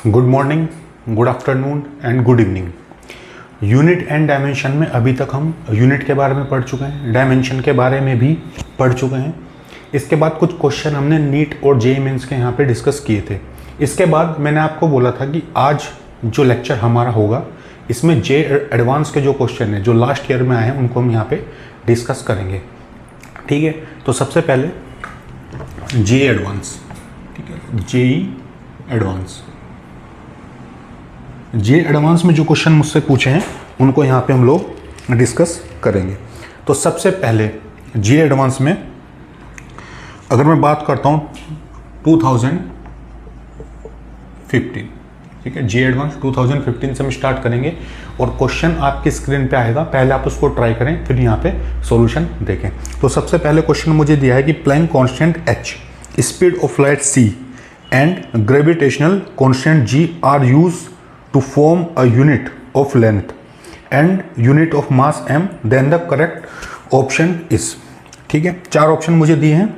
Good morning, good afternoon and good evening. Unit and dimension में अभी तक हम यूनिट के बारे में पढ़ चुके हैं, डायमेंशन के बारे में भी पढ़ चुके हैं। इसके बाद कुछ क्वेश्चन हमने नीट और जेईई मेंस के यहाँ पे डिस्कस किए थे। इसके बाद मैंने आपको बोला था कि आज जो लेक्चर हमारा होगा इसमें जे एडवांस के जो क्वेश्चन हैं जो लास्ट ईयर में आए हैं उनको हम यहाँ पे डिस्कस करेंगे। ठीक है, तो सबसे पहले जे एडवांस, ठीक है, जेईई एडवांस। जे एडवांस में जो क्वेश्चन मुझसे पूछे हैं उनको यहाँ पे हम लोग डिस्कस करेंगे। तो सबसे पहले जे एडवांस में अगर मैं बात करता हूँ 2015, ठीक है, जे एडवांस 2015 से हम स्टार्ट करेंगे और क्वेश्चन आपकी स्क्रीन पे आएगा। पहले आप उसको ट्राई करें, फिर यहाँ पे सॉल्यूशन देखें। तो सबसे पहले क्वेश्चन मुझे दिया है कि Planck constant h, speed of light c and gravitational constant g are used to form a unit of length and unit of mass m, then the correct option is। ठीक है, चार ऑप्शन मुझे दिए हैं।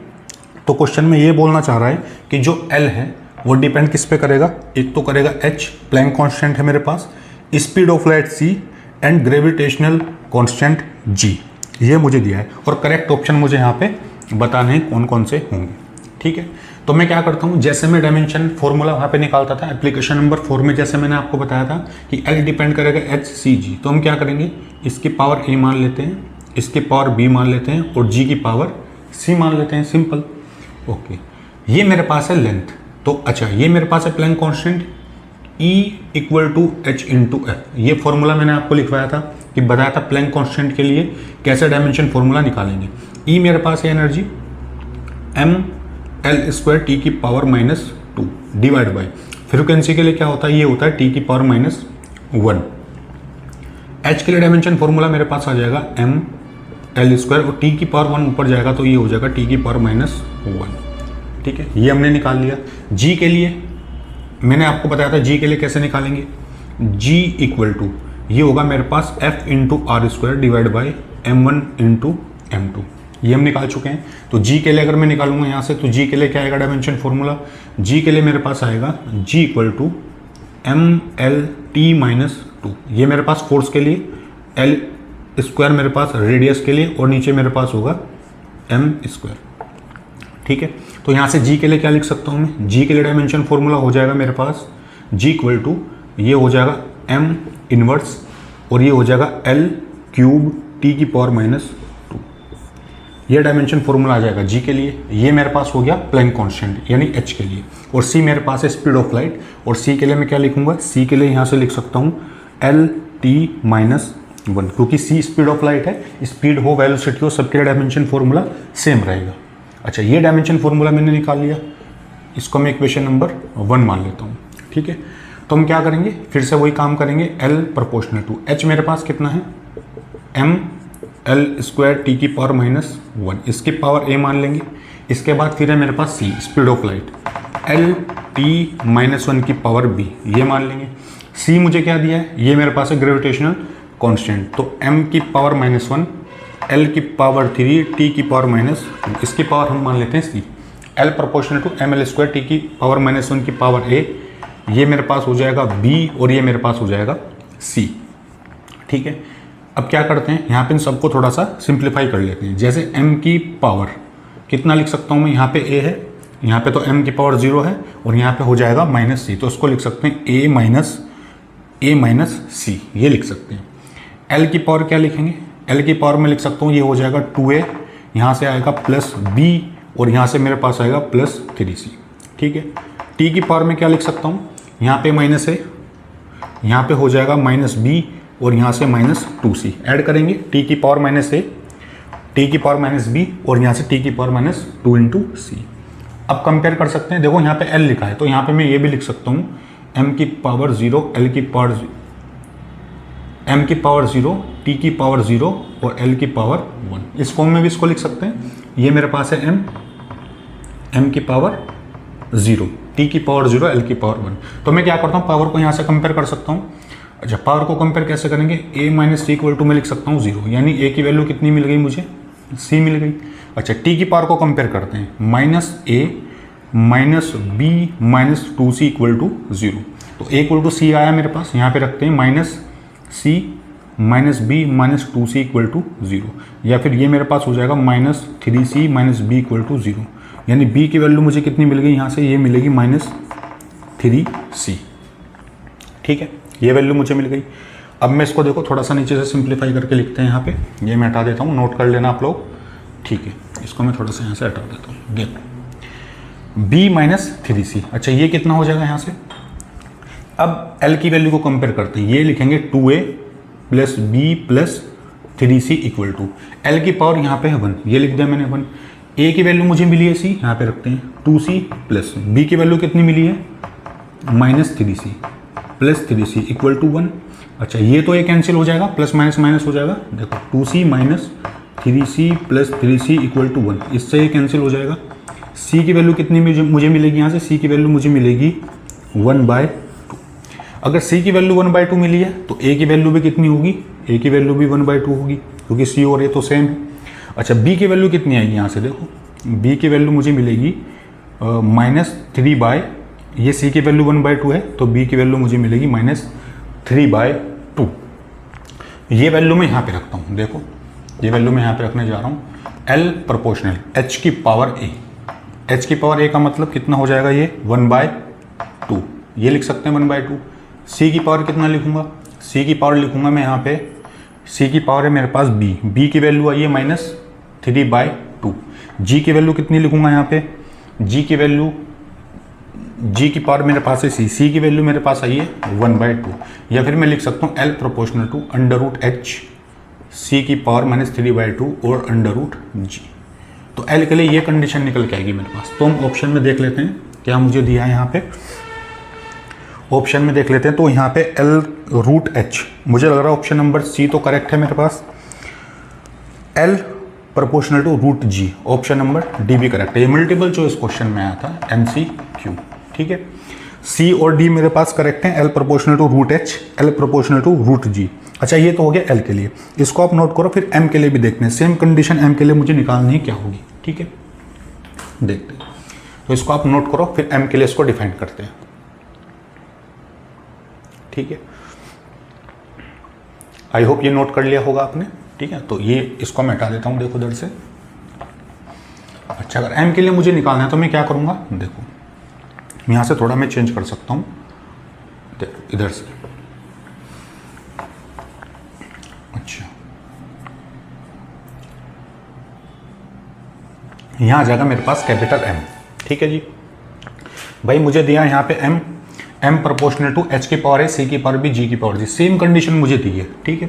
तो क्वेश्चन में ये बोलना चाह रहा है कि जो L है वो डिपेंड किस पे करेगा। एक तो करेगा H, प्लैंक कांस्टेंट है मेरे पास, speed of light C and gravitational constant G, ये मुझे दिया है। और करेक्ट ऑप्शन मुझे यहाँ पे बताने हैं कौन कौन से होंगे। ठीक है, तो मैं क्या करता हूँ, जैसे मैं डायमेंशन फॉर्मूला वहाँ पे निकालता था एप्लीकेशन नंबर 4 में, जैसे मैंने आपको बताया था कि L डिपेंड करेगा H C G, तो हम क्या करेंगे, इसकी पावर A मान लेते हैं, इसकी पावर B मान लेते हैं और G की पावर C मान लेते हैं। सिंपल। ओके, ये मेरे पास है लेंथ। तो अच्छा, ये मेरे पास है Planck constant E equal to H into F। ये फॉर्मूला मैंने आपको लिखवाया था कि बताया था प्लैंक कांस्टेंट के लिए कैसे डायमेंशन फॉर्मूला निकालेंगे। E मेरे पास है energy m L square T की पावर -2 डिवाइड बाई फ्रिक्वेंसी के लिए क्या होता है, ये होता है टी की पावर -1। H के लिए डायमेंशन फॉर्मूला मेरे पास आ जाएगा m L स्क्वायर और टी की पावर 1 ऊपर जाएगा तो ये हो जाएगा टी की पावर -1। ठीक है, ये हमने निकाल लिया। G के लिए मैंने आपको बताया था G के लिए कैसे निकालेंगे। G इक्वल टू ये होगा मेरे पास F into R square divide by M1 into M2, ये हम निकाल चुके हैं। तो G के लिए अगर मैं निकालूंगा यहाँ से तो G के लिए क्या आएगा डायमेंशन फॉर्मूला, G के लिए मेरे पास आएगा G इक्वल टू MLT-2, ये मेरे पास फोर्स के लिए, L स्क्वायर मेरे पास रेडियस के लिए और नीचे मेरे पास होगा M स्क्वायर। ठीक है, तो यहाँ से G के लिए क्या लिख सकता हूँ मैं, G के लिए डायमेंशन फॉर्मूला हो जाएगा मेरे पास G इक्वल टू ये हो जाएगा M इनवर्स और ये हो जाएगा L क्यूब T की पावर -2, ये डायमेंशन फॉर्मूला आ जाएगा G के लिए। ये मेरे पास हो गया प्लैंक कांस्टेंट यानी H के लिए, और C मेरे पास है स्पीड ऑफ लाइट, और C के लिए मैं क्या लिखूंगा, C के लिए यहाँ से लिख सकता हूँ LT-1, क्योंकि C स्पीड ऑफ लाइट है, स्पीड हो वेलोसिटी हो सबके लिए डायमेंशन फॉर्मूला सेम रहेगा। अच्छा, ये डायमेंशन फॉर्मूला मैंने निकाल लिया, इसको मैं इक्वेशन नंबर 1 मान लेता हूँ। ठीक है, तो हम क्या करेंगे, फिर से वही काम करेंगे, L प्रोपोर्शनल टू H मेरे पास कितना है M L स्क्वायर टी की पावर -1, इसकी पावर A मान लेंगे। इसके बाद फिर है मेरे पास C speed of light L T-1 की पावर B, ये मान लेंगे। C मुझे क्या दिया है, ये मेरे पास है ग्रेविटेशनल कांस्टेंट, तो M की पावर -1, L की पावर 3, T की पावर -2, इसकी पावर हम मान लेते हैं C। L proportional to ML square T की पावर -1 की पावर A, ये मेरे पास हो जाएगा B और ये मेरे पास हो जाएगा C। ठीक है, अब क्या करते हैं, यहाँ पे इन सबको थोड़ा सा सिंप्लीफाई कर लेते हैं। जैसे m की पावर कितना लिख सकता हूँ मैं, यहाँ पे a है, यहाँ पे तो m की पावर 0 है और यहाँ पे हो जाएगा -c, तो इसको लिख सकते हैं a माइनस c, ये लिख सकते हैं। l की पावर क्या लिखेंगे, l की पावर में लिख सकता हूँ ये हो जाएगा 2a, यहाँ से आएगा +b और यहाँ से मेरे पास आएगा +3c। ठीक है, t की पावर में क्या लिख सकता हूँ, यहाँ पे -a, यहाँ पे हो जाएगा -b और यहाँ से -2c, ऐड करेंगे t की पावर -a, t की पावर -b और यहाँ से t की पावर -2 इंटू c। अब कंपेयर कर सकते हैं, देखो यहाँ पे l लिखा है तो यहाँ पे मैं ये भी लिख सकता हूँ m की पावर 0, l की पावर m की पावर 0, t की पावर 0 और l की पावर 1, इस फॉर्म में भी इसको लिख सकते हैं। ये मेरे पास है m की पावर 0, t की पावर 0, l की पावर 1। तो मैं क्या करता हूँ, पावर को यहाँ से कंपेयर कर सकता हूँ। अच्छा, पावर को कंपेयर कैसे करेंगे, a minus T equal to मैं लिख सकता हूँ 0, यानी a की वैल्यू कितनी मिल गई मुझे, c मिल गई। अच्छा, t की पावर को कंपेयर करते हैं, -a -b -2c equal to 0। तो a इक्वल टू सी आया मेरे पास, यहाँ पे रखते हैं minus C minus B minus 2c equal to 0, या फिर ये मेरे पास हो जाएगा minus 3c minus B equal to 0, यानी b की वैल्यू मुझे कितनी मिल गई यहाँ से, ये मिलेगी माइनस 3c। ठीक है, ये वैल्यू मुझे मिल गई। अब मैं इसको देखो थोड़ा सा नीचे से सिंप्लीफाई करके लिखते हैं यहाँ पे, ये मैं हटा देता हूँ, नोट कर लेना आप लोग। ठीक है, इसको मैं थोड़ा सा यहाँ से हटा देता हूँ। देखो b माइनस 3c, अच्छा ये कितना हो जाएगा यहाँ से। अब l की वैल्यू को कंपेयर करते हैं, ये लिखेंगे 2a plus B plus 3c equal to, L की पावर यहाँ पे है 1, ये लिख दिया मैंने 1। a की वैल्यू मुझे मिली है c, यहाँ पे रखते हैं 2c प्लस b की वैल्यू कितनी मिली है minus 3c plus 3c equal to 1। अच्छा ये तो ये कैंसिल हो जाएगा, प्लस माइनस माइनस हो जाएगा, देखो 2c minus 3c plus 3c equal to 1, इससे ये कैंसिल हो जाएगा। c की वैल्यू कितनी मुझे मिलेगी यहाँ से, c की वैल्यू मुझे मिलेगी 1/2। अगर c की वैल्यू 1/2 मिली है तो a की वैल्यू भी कितनी होगी, a की वैल्यू भी 1/2 होगी, क्योंकि c और a तो सेम है। अच्छा b की वैल्यू कितनी आएगी यहाँ से, देखो b की वैल्यू मुझे मिलेगी माइनस 3/, ये c की वैल्यू 1/2 है तो b की वैल्यू मुझे मिलेगी माइनस 3/2। ये वैल्यू मैं यहाँ पे रखता हूँ, देखो ये वैल्यू मैं यहाँ पे रखने जा रहा हूँ। l प्रोपोर्शनल h की पावर a, h की पावर a का मतलब कितना हो जाएगा, ये 1/2, ये लिख सकते हैं 1/2। c की पावर कितना लिखूंगा, c की पावर लिखूंगा मैं यहाँ पे, c की पावर है मेरे पास b की वैल्यू आई है माइनस 3/2। g की वैल्यू कितनी लिखूंगा यहाँ पे, g की वैल्यू, g की पावर मेरे पास है c की वैल्यू मेरे पास आई है 1/2, या फिर मैं लिख सकता हूँ l proportional to √h c की पावर माइनस 3/2 और √g। तो l के लिए ये कंडीशन निकल के आएगी मेरे पास। तो हम ऑप्शन में देख लेते हैं क्या मुझे दिया है यहाँ पे, ऑप्शन में देख लेते हैं। तो यहाँ पे L√h, मुझे लग रहा है ऑप्शन नंबर सी तो करेक्ट है मेरे पास, L proportional to √g, option number D भी करेक्ट है। ये मल्टीपल चॉइस क्वेश्चन में आया था MCQ। ठीक है, C और D मेरे पास करेक्ट हैं, L proportional to √h, L proportional to √g। अच्छा ये तो हो गया L के लिए, इसको आप नोट करो। फिर M के लिए भी देखते हैं, सेम कंडीशन M के लिए मुझे निकालनी है क्या होगी। ठीक है, देखते हैं, तो इसको आप नोट करो, फिर M के लिए इसको डिफाइन करते हैं। ठीक है, आई होप ये नोट कर लिया होगा आपने। ठीक है, तो ये इसको मैं हटा देता हूँ, देखो इधर से। अच्छा अगर m के लिए मुझे निकालना है तो मैं क्या करूँगा, देखो यहाँ से थोड़ा मैं चेंज कर सकता हूँ, देखो इधर से। अच्छा यहाँ आ जाएगा मेरे पास कैपिटल M। ठीक है जी, भाई मुझे दिया यहाँ पे m प्रोपोर्शनल टू h की पावर है, c की पावर भी, g की पावर जी, सेम कंडीशन मुझे दी है। ठीक है,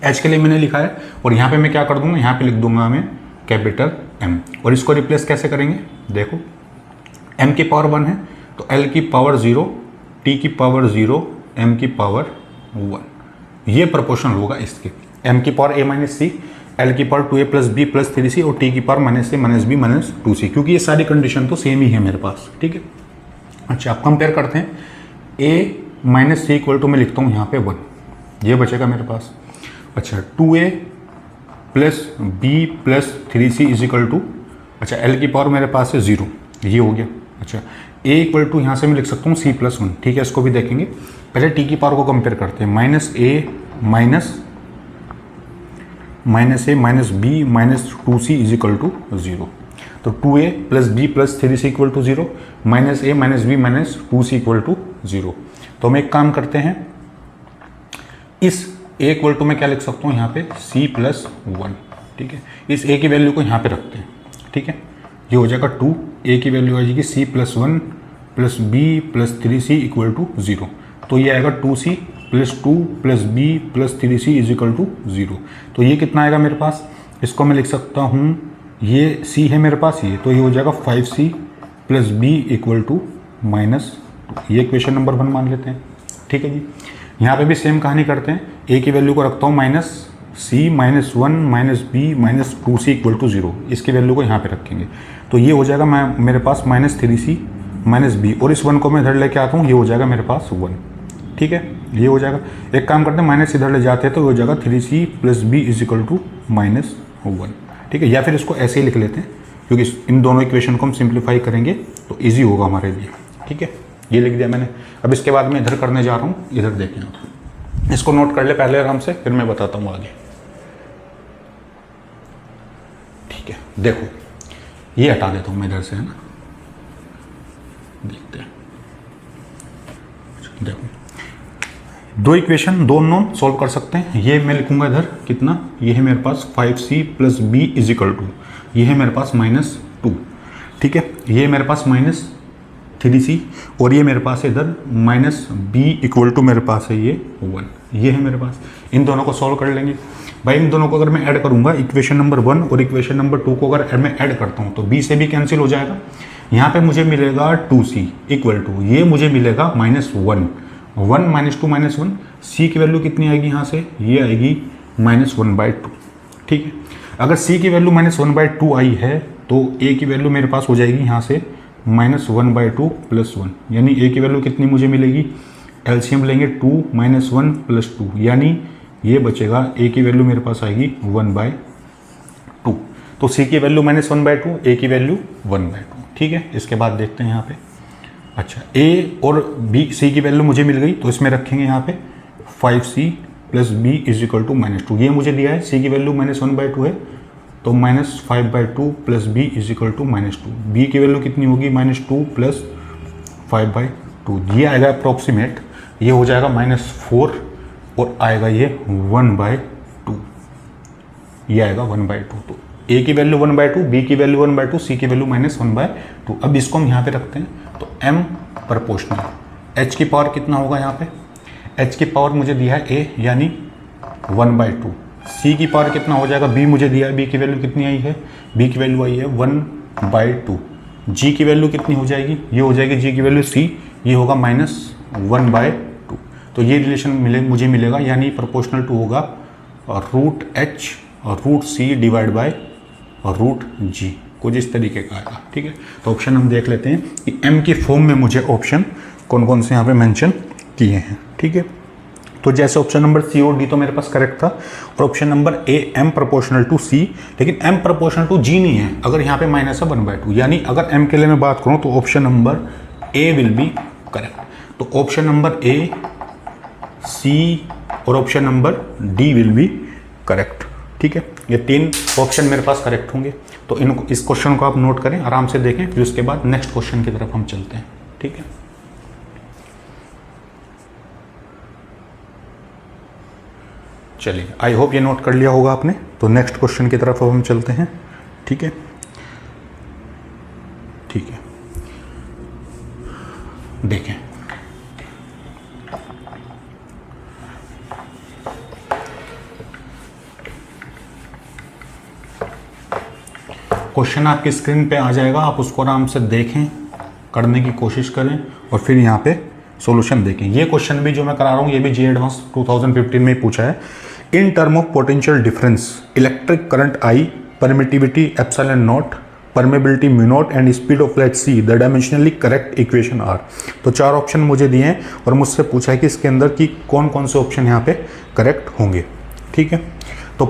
h के लिए मैंने लिखा है और यहाँ पे मैं क्या कर दूंगा, यहाँ पे लिख दूंगा मैं कैपिटल M, और इसको रिप्लेस कैसे करेंगे, देखो m की पावर 1 है तो l की पावर 0, t की पावर 0, m की पावर 1, ये प्रोपोर्शनल होगा इसके। m की power a minus C, l की power 2a plus b plus 3c और t की power minus a minus b minus 2c, क्योंकि ये सारी कंडीशन तो सेम ही है मेरे पास। ठीक है, अच्छा आप कंपेयर करते हैं, a minus C equal to मैं लिखता हूँ यहाँ पे 1, ये बचेगा मेरे पास। अच्छा 2a plus B plus 3c is equal to, अच्छा l की पावर मेरे पास है 0, ये हो गया। अच्छा a इक्वल टू यहाँ से मैं लिख सकता हूँ c प्लस 1। ठीक है, इसको भी देखेंगे, पहले t की पावर को कंपेयर करते हैं, minus a minus b minus 2c is equal to 0। तो 2a plus B plus 3c equal to 0, minus a minus b minus 2c equal to 0। तो हम एक काम करते हैं, इस a इक्वल टू में क्या लिख सकता हूँ यहाँ पे c प्लस 1। ठीक है, इस a की वैल्यू को यहाँ पे रखते हैं। ठीक है, ये हो जाएगा 2, a की वैल्यू आ जाएगी c plus 1 plus b plus 3c equal to 0। तो ये आएगा 2c plus 2 plus b plus 3c is equal to 0। तो ये कितना आएगा मेरे पास, इसको मैं लिख सकता हूँ, ये c है मेरे पास, ये तो ये हो जाएगा 5c plus b equal to -2, ये इक्वेशन नंबर 1 मान लेते हैं। ठीक है जी, यहाँ पे भी सेम कहानी करते हैं, a की वैल्यू को रखता हूँ minus c minus 1 minus b minus 2c equal to 0, इसकी वैल्यू को यहाँ पे रखेंगे। तो ये हो जाएगा मेरे पास माइनस 3c माइनस b, और इस 1 को मैं इधर लेके आता हूँ, ये हो जाएगा मेरे पास 1। ठीक है, ये हो जाएगा, एक काम करते हैं माइनस इधर ले जाते हैं तो हो जाएगा 3c plus b is equal to -1। ठीक है, या फिर इसको ऐसे ही लिख लेते हैं, क्योंकि इन दोनों इक्वेशन को हम सिंप्लीफाई करेंगे तो ईजी होगा हमारे लिए। ठीक है, ये लिख दिया मैंने। अब इसके बाद मैं इधर करने जा रहा हूँ, इधर देखें आप, इसको नोट कर ले पहले आराम से, फिर मैं बताता हूँ आगे। ठीक है, देखो ये हटा देता हूँ मैं इधर से, है ना, देखते हैं। देखो दो इक्वेशन, दो नॉन सॉल्व कर सकते हैं। ये मैं लिखूंगा इधर कितना, ये है मेरे पास 5c plus b is equal to, ये है मेरे पास -2, ठीक है, ये मेरे पास -3c, और ये मेरे पास है इधर -b इक्वल टू मेरे पास है ये 1, ये है मेरे पास। इन दोनों को सॉल्व कर लेंगे भाई। इन दोनों को अगर मैं ऐड करूंगा, इक्वेशन नंबर 1 और इक्वेशन नंबर 2 को अगर मैं ऐड करता हूँ तो b से भी कैंसिल हो जाएगा। यहाँ पे मुझे मिलेगा 2c इक्वल टू, ये मुझे मिलेगा -1, 1 -2 -1, c की वैल्यू कितनी आएगी यहाँ से, ये आएगी -1/2, ठीक है। अगर c की वैल्यू -1/2 आई है तो a की वैल्यू मेरे पास हो जाएगी यहाँ से -1/2 + 1, यानी a की वैल्यू कितनी मुझे मिलेगी, एलसीएम लेंगे 2 - 1 + 2, यानी ये बचेगा, a की वैल्यू मेरे पास आएगी 1/2। तो c की वैल्यू -1/2, a की वैल्यू 1/2, ठीक है। इसके बाद देखते हैं यहाँ पे, अच्छा a और b, c की वैल्यू मुझे मिल गई तो इसमें रखेंगे यहाँ पे 5c plus b is equal to -2, ये मुझे दिया है, c की वैल्यू -1/2 है तो -5/2 plus b is equal to -2, b की वैल्यू कितनी होगी, -2 प्लस 5/2, ये आएगा अप्रॉक्सीमेट, ये हो जाएगा -4 और आएगा ये 1/2, ये आएगा 1/2। तो a की वैल्यू 1/2, b की वैल्यू 1/2, c की वैल्यू -1/2। अब इसको हम यहाँ पे रखते हैं तो m प्रोपोर्शनल, h की पावर कितना होगा यहाँ पे, h की पावर मुझे दिया है a यानी 1/2, c की पावर कितना हो जाएगा, b मुझे दिया है, b की वैल्यू कितनी आई है, b की वैल्यू आई है 1/2, g की वैल्यू कितनी हो जाएगी, ये हो जाएगी g की वैल्यू c, ये होगा -1/2। तो ये रिलेशन मुझे मिलेगा, यानी प्रोपोर्शनल टू होगा √h और √c डिवाइड बाय √g, कुछ इस तरीके का आएगा, ठीक है। तो ऑप्शन हम देख लेते हैं कि m की फॉर्म में मुझे ऑप्शन कौन कौन से यहाँ पे मेंशन किए हैं, ठीक है। तो जैसे ऑप्शन नंबर सी और डी तो मेरे पास करेक्ट था, और option number A m proportional to c, लेकिन m प्रोपोर्शनल टू g नहीं है, अगर यहाँ पे माइनस है 1/2, यानी अगर m के लिए मैं बात करूँ तो option number A will be correct. तो ऑप्शन नंबर ए, सी और option number D will be correct, ठीक है। ये 3 ऑप्शन मेरे पास करेक्ट होंगे। तो इनको, इस क्वेश्चन को आप नोट करें, आराम से देखें, फिर उसके बाद नेक्स्ट क्वेश्चन की तरफ हम चलते हैं, ठीक है। चलिए, आई होप ये नोट कर लिया होगा आपने। तो नेक्स्ट क्वेश्चन की तरफ अब हम चलते हैं, ठीक है, ठीक है। देखें, क्वेश्चन आपकी स्क्रीन पे आ जाएगा, आप उसको आराम से देखें, करने की कोशिश करें और फिर यहाँ पे सॉल्यूशन देखें। ये क्वेश्चन भी जो मैं करा रहा हूँ, ये भी जे एडवांस 2015 में ही पूछा है। In term of potential difference, electric current I, permittivity epsilon naught, permeability mu naught and speed of light c, the dimensionally correct equation are. तो 4 ऑप्शन मुझे दिए हैं और मुझसे पूछा है कि इसके अंदर की कौन कौन से ऑप्शन यहाँ पे करेक्ट होंगे, ठीक है। तो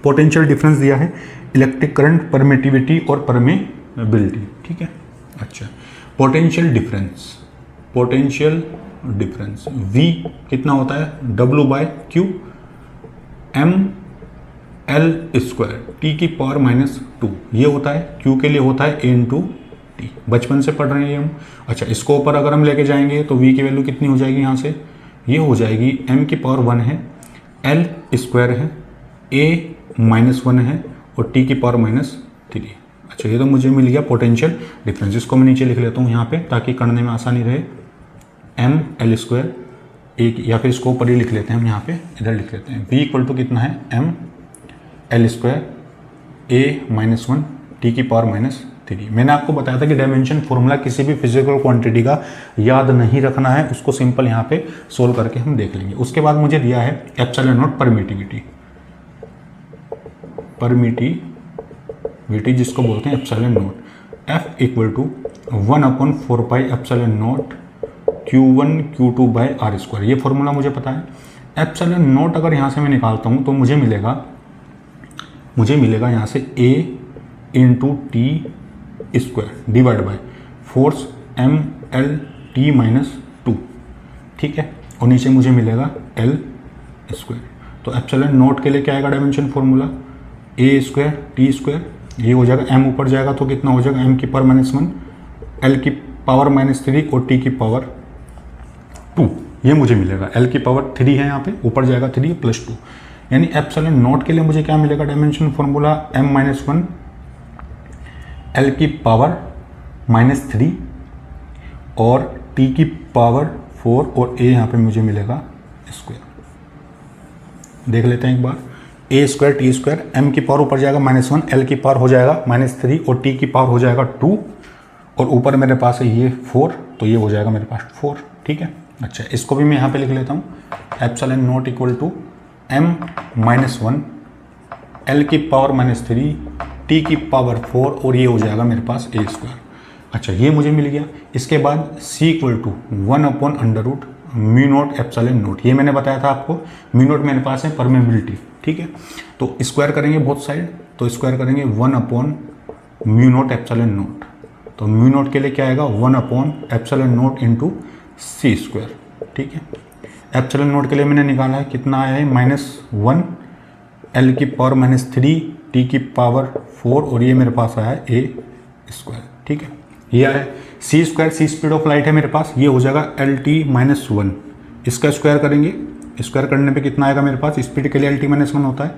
पोटेंशियल डिफरेंस दिया है, इलेक्ट्रिक करंट, परमिटिविटी और परमेबिलिटी, ठीक है। अच्छा, पोटेंशियल डिफरेंस V कितना होता है, W/Q mL² T की पावर -2, ये होता है, Q के लिए होता है A × T, बचपन से पढ़ रहे हैं हम। अच्छा, इसको ऊपर अगर हम लेके जाएंगे तो V की वैल्यू कितनी हो जाएगी, यहाँ से ये हो जाएगी m की पावर 1 है, L² है, A -1 है और T की पावर -3। अच्छा, ये तो मुझे मिल गया पोटेंशियल डिफरेंस। इसको मैं नीचे लिख लेता हूँ यहाँ पे, ताकि करने में आसानी रहे। mL² एक, या फिर इसको ऊपर ही लिख लेते हैं हम, यहाँ पे इधर लिख लेते हैं। V = कितना है, mL² A-1 T की पावर -3। मैंने आपको बताया था कि डायमेंशन फॉर्मूला किसी भी फिजिकल क्वांटिटी का याद नहीं रखना है, उसको सिंपल यहाँ पे सोल्व करके हम देख लेंगे। उसके बाद मुझे दिया है एप्सिलॉन नॉट परमिटिविटी, जिसको बोलते हैं epsilon naught, F = 1/4π epsilon naught Q1 Q2/r²। ये फॉर्मूला मुझे पता है। एप्सिलॉन नॉट अगर यहाँ से मैं निकालता हूँ तो मुझे मिलेगा यहाँ से A × T² divide by force mL T minus two, ठीक है, और नीचे मुझे मिलेगा एल स्क्वायर। तो एप्सिलॉन नॉट के लिए क्या आएगा डायमेंशन फॉर्मूला, ए स्क्वायर टी स्क्वायर, ये हो जाएगा एम ऊपर जाएगा तो कितना हो जाएगा एम की पावर -1 एल की पावर -3 और टी की पावर 2, ये मुझे मिलेगा। एल की पावर 3 है यहाँ पे, ऊपर जाएगा 3 + 2, यानी एप्सिलॉन नॉट के लिए मुझे क्या मिलेगा डायमेंशन फॉर्मूला m-1 एल की पावर -3 और टी की पावर 4 और ए यहाँ पे मुझे मिलेगा स्क्वायर। देख लेते हैं एक बार, ए स्क्वायर टी स्क्वायर, एम की पावर ऊपर जाएगा -1 एल की पावर हो जाएगा -3 और टी की पावर हो जाएगा 2 और ऊपर मेरे पास है ये 4, तो ये हो जाएगा मेरे पास 4, ठीक है। अच्छा, इसको भी मैं यहाँ पे लिख लेता हूँ, epsilon naught equal to m-1 L की पावर -3 टी की पावर 4 और ये हो जाएगा मेरे पास ए स्क्वायर। अच्छा, ये मुझे मिल गया। इसके बाद c equal to 1/√μ naught epsilon naught, ये मैंने बताया था आपको, म्यू नॉट मेरे पास है परमेबिलिटी, ठीक है। तो स्क्वायर करेंगे बोथ साइड, तो स्क्वायर करेंगे 1/μ नॉट एप्सिलॉन नॉट, तो म्यू नॉट के लिए क्या आएगा 1/एप्सिलॉन नॉट इंटू सी स्क्वायर, ठीक है। एप्सिलॉन नॉट के लिए मैंने निकाला है, कितना आया है -1 एल की पावर -3 टी की पावर 4 और ये मेरे पास आया है ए स्क्वायर, ठीक है। ये है C square, C speed of light है मेरे पास, ये हो जाएगा LT-1, इसका स्क्वायर करेंगे, स्क्वायर करने पे कितना आएगा मेरे पास, स्पीड के लिए LT-1 होता है,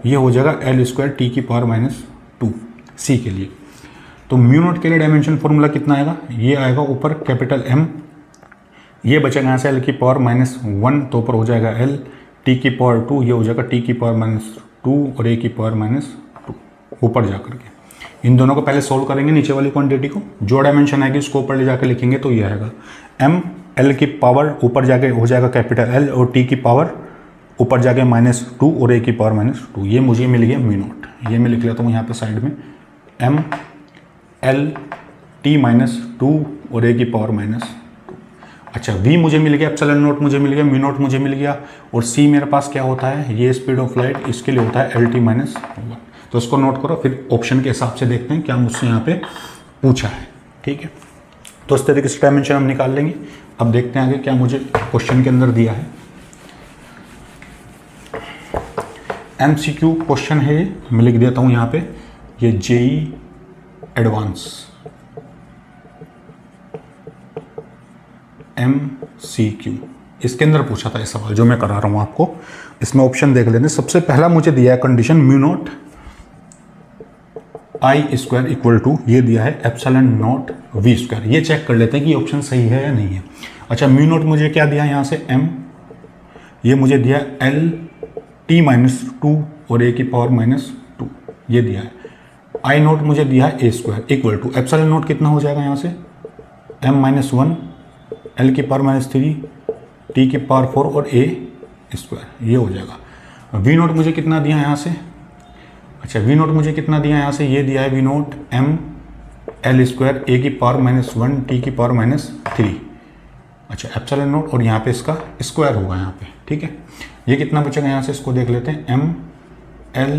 ये हो जाएगा L स्क्वायर टी की पावर -2 सी के लिए। तो म्यू नॉट के लिए डायमेंशन फॉर्मूला कितना आएगा, ये आएगा ऊपर कैपिटल M, ये बचेगा यहाँ से L की पावर -1 तो ऊपर हो जाएगा L टी की पावर 2, ये हो जाएगा टी की पावर -2 और ए की पावर -2 ऊपर जा करके। इन दोनों को पहले सोल्व करेंगे, नीचे वाली क्वांटिटी को, जो डायमेंशन आएगी उसको ऊपर ले जाकर लिखेंगे, तो ये आएगा m l की पावर ऊपर जाके हो जाएगा कैपिटल L और t की पावर ऊपर जाके -2 और a की पावर -2, ये मुझे मिल गया म्यू नॉट। ये मैं लिख लेता हूँ यहाँ पे साइड में, m l t-2 और a की पावर -2। अच्छा, v मुझे मिल गया, एप्सिलॉन नॉट मुझे मिल गया, म्यू नॉट मुझे मिल गया, और c मेरे पास क्या होता है, ये स्पीड ऑफ लाइट, इसके लिए होता है LT-1। तो इसको नोट करो, फिर ऑप्शन के हिसाब से देखते हैं क्या मुझसे यहाँ पे पूछा है, ठीक है। तो इस तरीके से डायमेंशन हम निकाल लेंगे। अब देखते हैं आगे क्या मुझे क्वेश्चन के अंदर दिया है। MCQ क्वेश्चन है ये, मैं लिख देता हूँ यहाँ पे, ये JEE एडवांस MCQ, इसके अंदर पूछा था ये सवाल जो मैं करा रहा हूँ आपको। इसमें ऑप्शन देख लेते हैं। सबसे पहला मुझे दिया है condition mu naught I square equal to, ये दिया है एप्सिलॉन नॉट वी स्क्वायर। ये चेक कर लेते हैं कि ये ऑप्शन सही है या नहीं है। अच्छा, म्यू नॉट मुझे क्या दिया है यहाँ से m, ये मुझे दिया LT-2 और a की पावर -2, ये दिया है। आई नॉट मुझे दिया है a square equal to epsilon naught कितना हो जाएगा यहाँ से m-1 L की पावर -3 t की पावर 4 और a स्क्वायर, ये हो जाएगा। वी नॉट मुझे कितना दिया है यहाँ से, अच्छा वी नॉट मुझे कितना दिया है यहाँ से, ये दिया है V naught m L square a की पावर -1 t की पावर -3, अच्छा एप्सिलॉन नॉट, और यहाँ पे इसका स्क्वायर होगा यहाँ पे, ठीक है। ये कितना बचेगा यहाँ से, इसको देख लेते हैं, m L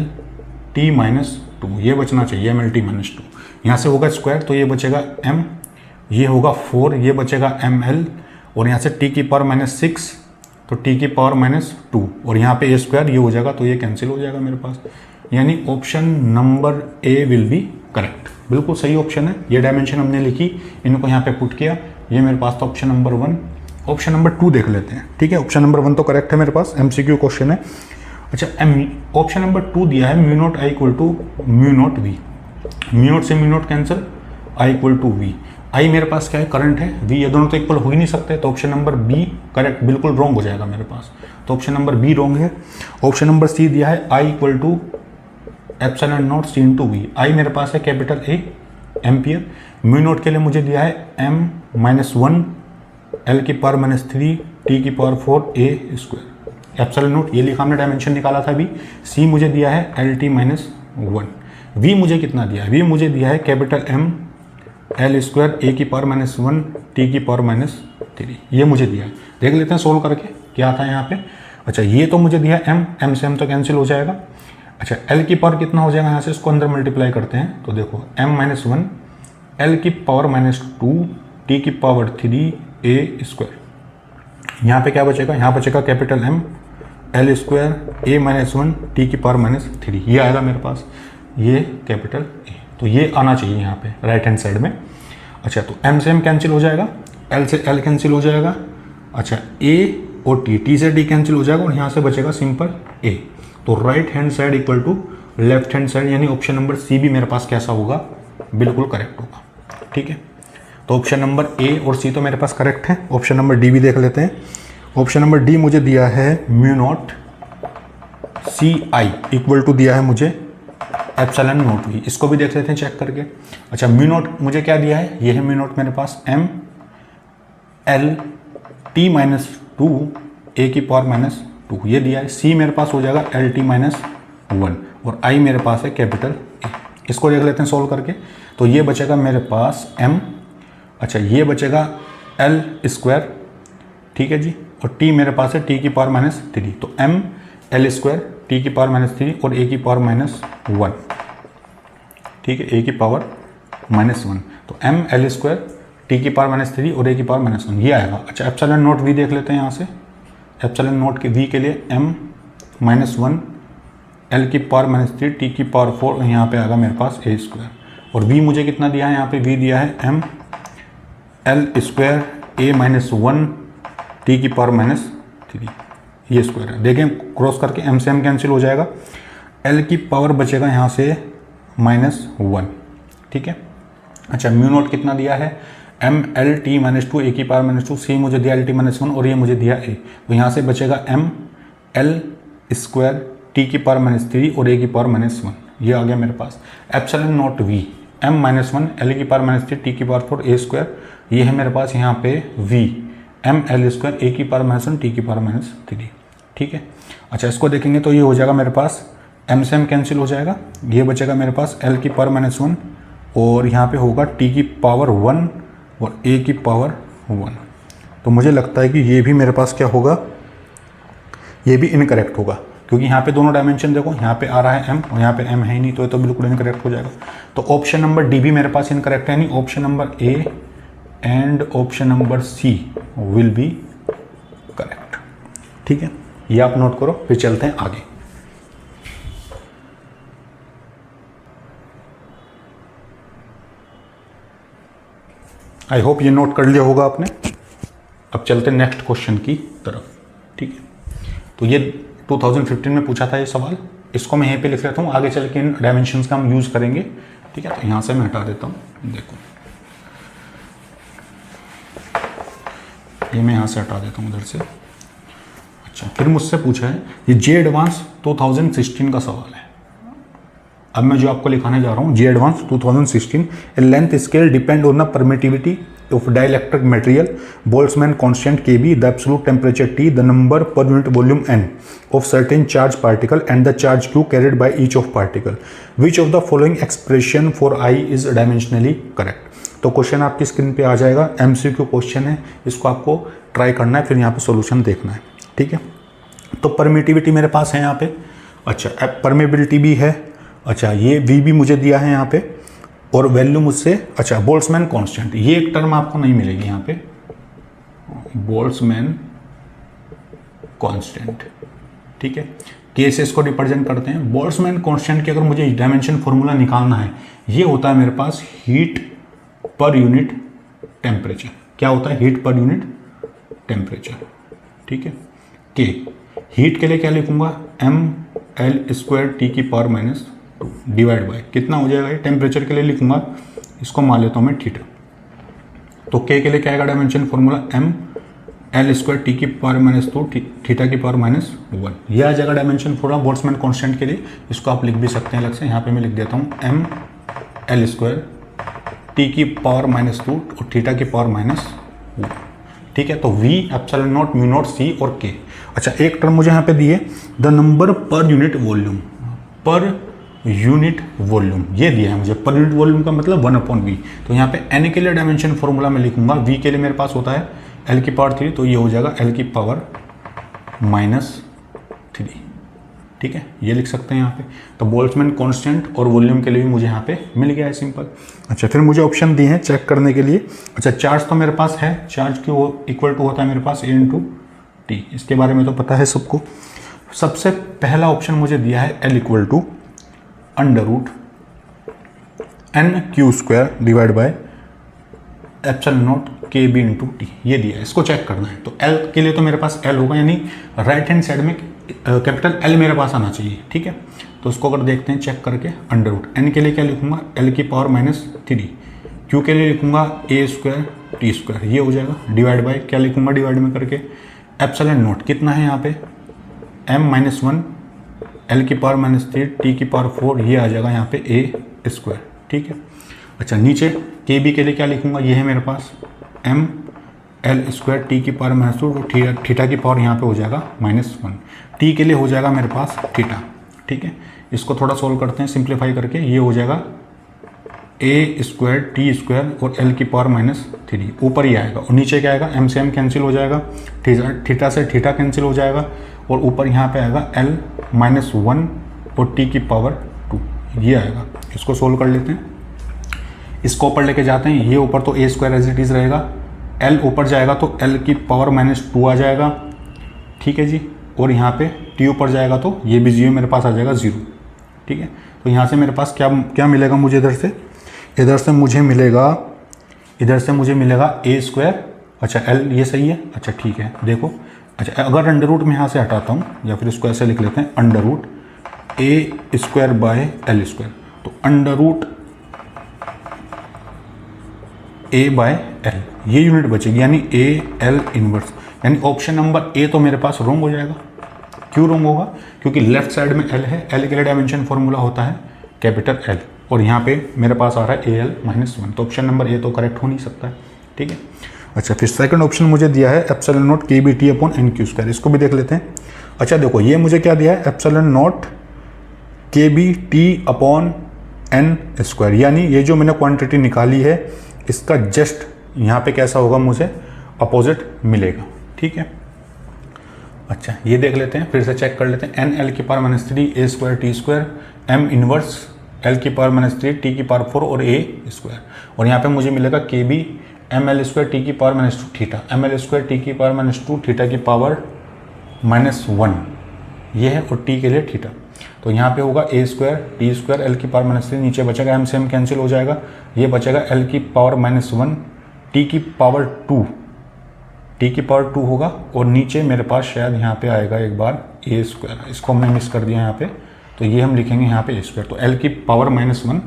t-2, ये बचना चाहिए m L t-2, यहाँ से होगा स्क्वायर तो ये बचेगा m, ये होगा 4, ये बचेगा m L, और यहाँ से t की पावर -6 तो t की पावर -2 और यहाँ पे a स्क्वायर, ये हो जाएगा तो ये कैंसिल हो जाएगा मेरे पास, यानी option number A will be correct. बिल्कुल सही ऑप्शन है। ये डायमेंशन हमने लिखी, इनको यहाँ पे पुट किया, ये मेरे पास था ऑप्शन नंबर 1। ऑप्शन नंबर 2 देख लेते हैं, ठीक है। ऑप्शन नंबर 1 तो करेक्ट है मेरे पास, MCQ क्वेश्चन है। अच्छा, ऑप्शन नंबर 2 दिया है mu naught I equal to mu naught V, mu naught से mu naught cancel, I equal to V. I मेरे पास क्या है, करंट है, वी ये दोनों तो इक्वल हो ही नहीं सकते, तो ऑप्शन नंबर बी करेक्ट, बिल्कुल रॉन्ग हो जाएगा मेरे पास, तो ऑप्शन नंबर बी रॉन्ग है। ऑप्शन नंबर सी दिया है I equal to epsilon naught C into V, I मेरे पास है capital A ampere. Mu naught के लिए मुझे दिया है m-1 L की पावर -3 t की power 4 a square, epsilon naught ये लिखा हमने, डायमेंशन निकाला था अभी। सी मुझे दिया है LT-1, वी मुझे कितना दिया है, वी मुझे दिया है capital M L square a की पावर -1 t की पावर -3, ये मुझे दिया है। देख लेते हैं सोल्व करके क्या था यहाँ पे। अच्छा, ये तो मुझे दिया m से m तो कैंसिल हो जाएगा। अच्छा, L की पावर कितना हो जाएगा यहाँ से, इसको अंदर मल्टीप्लाई करते हैं तो देखो m-1 L की पावर -2 t की पावर 3 ए स्क्वायर। यहाँ पे क्या बचेगा, यहाँ बचेगा capital M L square A minus 1 T की पावर माइनस 3, ये आएगा मेरे पास, ये कैपिटल A। तो ये आना चाहिए यहाँ पे राइट हैंड साइड में। अच्छा, तो M से M कैंसिल हो जाएगा, L से L कैंसिल हो जाएगा। अच्छा, A और T से D कैंसिल हो जाएगा और यहाँ से बचेगा सिंपल A। तो right hand side equal to left hand side, यानी ऑप्शन नंबर सी भी मेरे पास कैसा होगा, बिल्कुल करेक्ट होगा। ठीक है, तो ऑप्शन नंबर ए और सी तो मेरे पास करेक्ट है। ऑप्शन नंबर डी भी देख लेते हैं। ऑप्शन नंबर डी मुझे दिया है mu naught C I equal to दिया है मुझे एप्सिलॉन नॉट वी। इसको भी देख लेते हैं चेक करके। अच्छा, म्यू नॉट मुझे क्या दिया है, ये है म्यू नॉट मेरे पास एम एल टी माइनस 2 ए की पावर माइनस 2 ये दिया है। सी मेरे पास हो जाएगा एल टी माइनस 1 और आई मेरे पास है कैपिटल ए। इसको देख लेते हैं सोल्व करके। तो ये बचेगा मेरे पास m, अच्छा ये बचेगा l स्क्वायर, ठीक है जी, और t मेरे पास है t की पावर माइनस 3। तो m l स्क्वायर t की पावर माइनस 3 और a की पावर माइनस 1, ठीक है, a की पावर माइनस 1। तो m l स्क्वायर t की पावर माइनस 3 और a की पावर माइनस 1 ये आएगा। अच्छा, एप्सिलॉन नॉट v देख लेते हैं यहाँ से। एप्सिलॉन नॉट के v के लिए m माइनस 1 l की पावर माइनस 3 t की पावर 4, यहाँ पे आएगा मेरे पास a स्क्वायर। और v मुझे कितना दिया है, यहाँ पे v दिया है m l square a minus 1 t की पावर माइनस 3 ये स्क्वायर है। देखें क्रॉस करके m से m कैंसिल हो जाएगा, l की पावर बचेगा यहाँ से माइनस 1, ठीक है। अच्छा, म्यू नॉट कितना दिया है, m l t minus 2 a की पावर माइनस 2, c मुझे दिया l t माइनस 1 और ये मुझे दिया a। तो यहाँ से बचेगा m l स्क्वायर t की पावर माइनस 3 और a की पावर माइनस 1 ये आ गया मेरे पास। Epsilon naught v m minus 1 l की पावर माइनस 3 t की पावर 4 a स्क्वायर ये है मेरे पास यहाँ पे v m l square a की पावर माइनस 1 t की पावर माइनस 3, ठीक है। अच्छा, इसको देखेंगे तो ये हो जाएगा मेरे पास m से m कैंसिल हो जाएगा, ये बचेगा मेरे पास l की पावर माइनस 1 और यहाँ पे होगा t की पावर 1 और a की पावर 1। तो मुझे लगता है कि ये भी मेरे पास क्या होगा, ये भी इनकरेक्ट होगा, क्योंकि यहाँ पे दोनों डायमेंशन देखो, यहाँ पे आ रहा है m और यहाँ पे m है ही नहीं, तो ये तो बिल्कुल इनकरेक्ट हो जाएगा। तो ऑप्शन नंबर डी भी मेरे पास इनकरेक्ट है, नहीं option number A and option number C will be correct, ठीक है। ये आप नोट करो, फिर चलते हैं आगे। आई होप ये नोट कर लिया होगा आपने। अब चलते हैं नेक्स्ट क्वेश्चन की तरफ, ठीक है। तो ये 2015 में पूछा था ये सवाल, इसको मैं यहीं पे लिख लेता हूँ, आगे चल के इन डायमेंशंस का हम यूज़ करेंगे, ठीक है। तो यहाँ से मैं हटा देता हूँ, देखो ये मैं यहाँ से हटा देता हूँ उधर से। अच्छा, फिर मुझसे पूछा है ये जे एडवांस 2016 का सवाल है। अब मैं जो आपको लिखाने जा रहा हूँ, JEE advance 2016, length scale depend on the permittivity of dielectric material, Boltzmann constant Kb, the absolute temperature T, the number per unit volume N of certain charge particle and the charge Q carried by each of particle. Which of the following expression for I is dimensionally correct? तो question आपकी screen पे आ जाएगा, MCQ question है, इसको आपको try करना है, फिर यहाँ पे सॉल्यूशन देखना है, ठीक है। तो परमिटिविटी मेरे पास है यहाँ पे, अच्छा परमेबिलिटी भी है, अच्छा ये V भी मुझे दिया है यहाँ पे, और वैल्यू मुझसे, अच्छा बोल्ट्जमैन कांस्टेंट, ये एक टर्म आपको नहीं मिलेगी यहाँ पे, बोल्ट्जमैन कांस्टेंट, ठीक है। के से इसको रिप्रेजेंट करते हैं। बोल्ट्जमैन कांस्टेंट की अगर मुझे डायमेंशन फॉर्मूला निकालना है, ये होता है मेरे पास हीट पर यूनिट टेम्परेचर। क्या होता है, हीट पर यूनिट टेम्परेचर, ठीक है। के हीट के लिए क्या लिखूंगा, एम एल स्क्वायर टी की पावर माइनस 2 डिवाइड बाय कितना हो जाएगा, ये टेम्परेचर के लिए लिखूंगा, इसको मान लेता हूँ मैं थीटा। तो के लिए क्या आएगा dimension formula, M L square T की पावर माइनस 2 थीटा की पावर माइनस 1 ये आ जाएगा डायमेंशन फॉर्मूला बोल्ट्जमैन कांस्टेंट के लिए। इसको आप लिख भी सकते हैं अलग से, यहाँ पे मैं लिख देता हूँ एम एल स्क्वायर टी की पावर माइनस 2 और थीटा की पावर माइनस 1, ठीक है। तो V epsilon naught mu naught C और के। अच्छा, एक टर्म मुझे यहाँ पे दी है, the number per unit volume, per unit volume ये दिया है मुझे। पर यूनिट वॉल्यूम का मतलब 1/v। तो यहाँ पे n के लिए डायमेंशन फॉर्मूला में लिखूंगा, v के लिए मेरे पास होता है l की पावर 3, तो ये हो जाएगा l की पावर माइनस 3, ठीक है, ये लिख सकते हैं यहाँ पे। तो बोल्ट्जमैन कांस्टेंट और वॉल्यूम के लिए भी मुझे यहाँ पे मिल गया है, सिंपल। अच्छा, फिर मुझे ऑप्शन दिए हैं चेक करने के लिए। अच्छा, चार्ज तो मेरे पास है, चार्ज की वो इक्वल टू होता है मेरे पास A × T, इसके बारे में तो पता है सबको। सबसे पहला ऑप्शन मुझे दिया है L = √N/Q² divide by ε0 KB × T, ये दिया है, इसको चेक करना है। तो L के लिए तो मेरे पास L होगा, यानी राइट हैंड साइड में कैपिटल L मेरे पास आना चाहिए, ठीक है। तो उसको अगर देखते हैं चेक करके, √N के लिए क्या लिखूंगा, L⁻³ Q के लिए लिखूंगा A² T², ये हो जाएगा, डिवाइड बाय क्या लिखूंगा, डिवाइड में करके ε0 कितना है यहाँ पे m-1 L⁻³ T⁴, ये आ जाएगा यहाँ पे A², ठीक है। अच्छा, नीचे KB के लिए क्या लिखूंगा, ये है मेरे पास mL² T⁻², तो थीटा की पावर यहाँ पे हो जाएगा -1। T के लिए हो जाएगा मेरे पास थीटा, ठीक है। इसको थोड़ा सोल्व करते हैं सिंप्लीफाई करके, ये हो जाएगा A² T² और L⁻³ ऊपर ही आएगा, और नीचे क्या आएगा, m से m कैंसिल हो जाएगा, थीटा से थीटा कैंसिल हो जाएगा, और ऊपर यहाँ पे आएगा L-1 और T⁻², ये आएगा। इसको सोल्व कर लेते हैं, इसको ऊपर लेके जाते हैं, ये ऊपर तो A² एज इट इज़ रहेगा, L ऊपर जाएगा तो L⁻² आ जाएगा, ठीक है जी। और यहाँ पे T ऊपर जाएगा तो ये भी 0 मेरे पास आ जाएगा, 0, ठीक है। तो यहाँ से मेरे पास क्या मिलेगा मुझे, इधर से मुझे मिलेगा A²। अच्छा, L ये सही है, अच्छा ठीक है, देखो। अच्छा, अगर अंडर रूट में यहाँ से हटाता हूँ, या फिर इसको ऐसे लिख लेते हैं, √A²/L², तो √A/L, ये यूनिट बचेगी, यानी AL इनवर्स, यानी ऑप्शन नंबर A तो मेरे पास रॉन्ग हो जाएगा। क्यों रॉन्ग होगा, क्योंकि लेफ्ट साइड में L है, L के लिए डायमेंशन फॉर्मूला होता है कैपिटल L, और यहाँ पे मेरे पास आ रहा है AL-1, तो ऑप्शन नंबर A तो करेक्ट हो नहीं सकता है, ठीक है। अच्छा, फिर सेकंड ऑप्शन मुझे दिया है ε0 kBT/NQ², इसको भी देख लेते हैं। अच्छा देखो, ये मुझे क्या दिया है, ε0 kBT/N², यानी ये जो मैंने क्वांटिटी निकाली है, इसका जस्ट यहाँ पे कैसा होगा, मुझे अपोजिट मिलेगा, ठीक है। अच्छा, ये देख लेते हैं, फिर से चेक कर लेते हैं, N⁻³ A² T², M inverse L⁻³ T⁴ और A², और यहाँ पे मुझे मिलेगा KB mL² T⁻² theta, mL² T⁻² theta की पावर -1, ये है, और T के लिए थीटा। तो यहाँ पे होगा A² T² L⁻³, नीचे बचेगा m से m कैंसिल हो जाएगा, ये बचेगा L⁻1 T⁻2 होगा, और नीचे मेरे पास शायद यहाँ पे आएगा एक बार A², इसको हमने मिस कर दिया यहाँ पे, तो ये हम लिखेंगे यहाँ पे A², तो L⁻1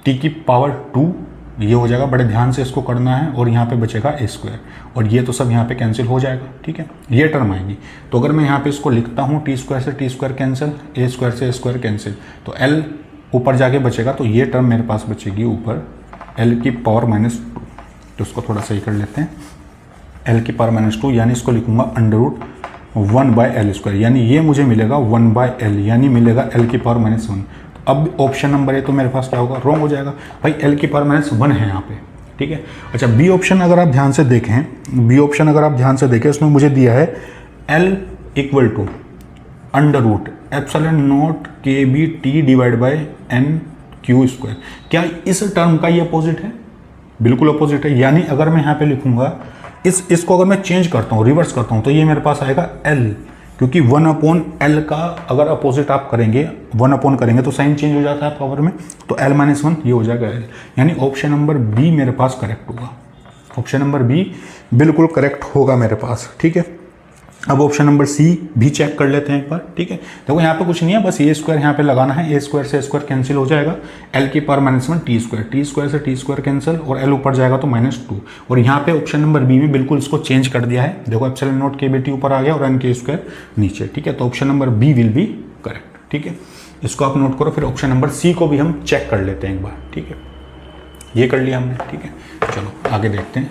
T⁻2, ये हो जाएगा, बड़े ध्यान से इसको करना है, और यहाँ पे बचेगा A², और ये तो सब यहाँ पे कैंसिल हो जाएगा, ठीक है, ये टर्म आएगी। तो अगर मैं यहाँ पे इसको लिखता हूँ, T² से T² कैंसिल, A² से A² कैंसिल, तो L ऊपर जाके बचेगा, तो ये टर्म मेरे पास बचेगी ऊपर L⁻², तो उसको थोड़ा सही कर लेते हैं, L⁻², यानी इसको लिखूंगा √1/L², यानी ये मुझे मिलेगा 1/L, यानी मिलेगा L⁻1। अब ऑप्शन नंबर A तो मेरे पास क्या होगा, रॉन्ग हो जाएगा भाई, L⁻1 है यहाँ पे, ठीक है। अच्छा, B ऑप्शन अगर आप ध्यान से देखें, उसमें मुझे दिया है L = √ε0 kBT divide by NQ²। क्या इस टर्म का ये अपोजिट है, बिल्कुल अपोजिट है, यानी अगर मैं यहाँ पे लिखूंगा, इसको अगर मैं चेंज करता हूँ, रिवर्स करता हूँ, तो ये मेरे पास आएगा L, क्योंकि 1/L का अगर अपोजिट आप करेंगे, 1 करेंगे तो साइन चेंज हो जाता है पावर में, तो L-1 ये हो जाएगा L, यानी ऑप्शन नंबर B मेरे पास करेक्ट होगा, ऑप्शन नंबर B बिल्कुल करेक्ट होगा मेरे पास, ठीक है। अब ऑप्शन नंबर C भी चेक कर लेते हैं एक बार, ठीक है। देखो यहाँ पे कुछ नहीं है, बस A² यहाँ पे लगाना है, A² से A² कैंसिल हो जाएगा, L⁻1 T² से T² कैंसिल, और L ऊपर जाएगा तो -2, और यहाँ पे ऑप्शन नंबर B में बिल्कुल इसको चेंज कर दिया है, देखो ε0 kBT ऊपर आ गया और NQ² नीचे, ठीक है। तो option number B will be correct, ठीक है, इसको आप नोट करो। फिर ऑप्शन नंबर C को भी हम चेक कर लेते हैं एक बार, ठीक है, ये कर लिया हमने, ठीक है। चलो आगे देखते हैं।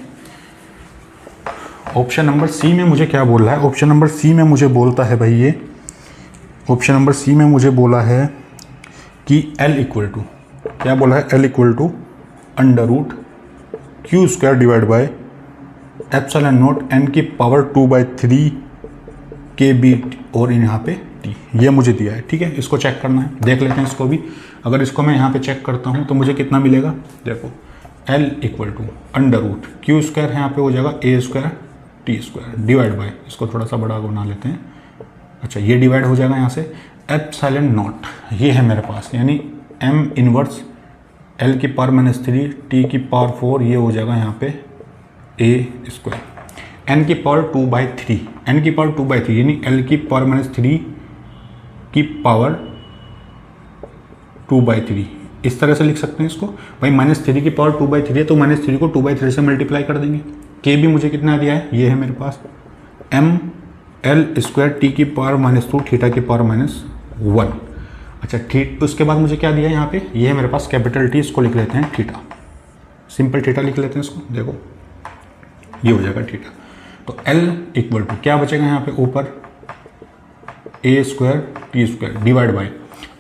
ऑप्शन नंबर C में मुझे क्या बोल रहा है, ऑप्शन नंबर C में मुझे बोलता है भाई, ये ऑप्शन नंबर C में मुझे बोला है कि L = क्या बोला है, L = √Q² divide by ε0 N⁻2/3 KB, और यहाँ पे टी, ये मुझे दिया है। ठीक है, इसको चेक करना है, देख लेते हैं इसको भी। अगर इसको मैं यहाँ पे चेक करता हूँ तो मुझे कितना मिलेगा, देखो L equal to under root Q square यहाँ पे हो जाएगा A square T square divide by, इसको थोड़ा सा बड़ा बना लेते हैं। अच्छा, ये डिवाइड हो जाएगा यहाँ से एप्सिलॉन नॉट, ये है मेरे पास, यानी m इनवर्स L की पावर -3 T की पावर 4, ये हो जाएगा यहाँ पे a स्क्वायर n की पावर 2/3, n की पावर 2/3 यानी L की पावर -3 की पावर 2/3, इस तरह से लिख सकते हैं इसको। भाई -3 की पावर 2/3 है तो -3 को 2/3 से मल्टीप्लाई कर देंगे। k भी मुझे कितना दिया है, ये है मेरे पास m L स्क्वायर T की पावर -2 थीटा की पावर -1। अच्छा, ठीक, उसके बाद मुझे क्या दिया है यहाँ पे, ये है मेरे पास कैपिटल T, इसको लिख लेते हैं थीटा, सिंपल थीटा लिख लेते हैं इसको। देखो ये हो जाएगा थीटा। तो L इक्वल टू क्या बचेगा यहाँ पे ऊपर, a square T square divide by.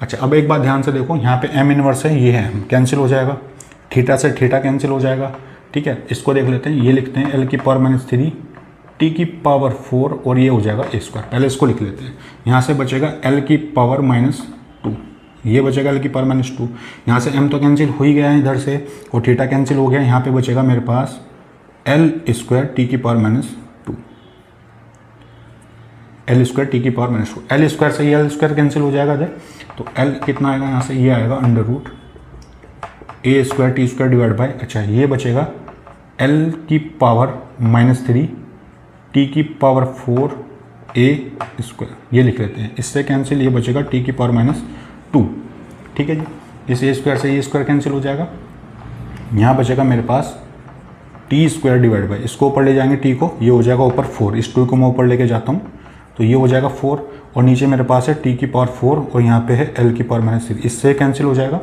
अच्छा, अब एक बात ध्यान से देखो, यहाँ पे m इनवर्स है, ये है m, कैंसिल हो जाएगा, थीटा से थीटा कैंसिल हो जाएगा। ठीक है, इसको देख लेते हैं, ये लिखते हैं L की पावर -3 T की पावर 4 और ये हो जाएगा a स्क्वायर। पहले इसको लिख लेते हैं, यहाँ से बचेगा L की पावर -2, ये बचेगा L की पावर -2, यहाँ से m तो कैंसिल हो ही गया है इधर से, और थीटा कैंसिल हो गया, यहाँ पे बचेगा मेरे पास L स्क्वायर T की पावर -2, L स्क्वायर T की पावर -2, L स्क्वायर से ये L स्क्वायर कैंसिल हो जाएगा इधर, तो L कितना आएगा यहाँ से, ये आएगा under root a square T square divide by. अच्छा, ये बचेगा L की पावर -3 T की पावर 4 a स्क्वायर, ये लिख लेते हैं, इससे कैंसिल, ये बचेगा T की पावर -2। ठीक है जी, इस a स्क्वायर से ये स्क्वायर कैंसिल हो जाएगा, यहाँ बचेगा मेरे पास टी स्क्वायर डिवाइड बाय, इसको ऊपर ले जाएंगे t को, ये हो जाएगा ऊपर 4, इस 2 को मैं ऊपर लेके जाता हूँ तो ये हो जाएगा 4, और नीचे मेरे पास है t की पावर 4 और यहाँ पे है L की पावर -3, इससे कैंसिल हो जाएगा।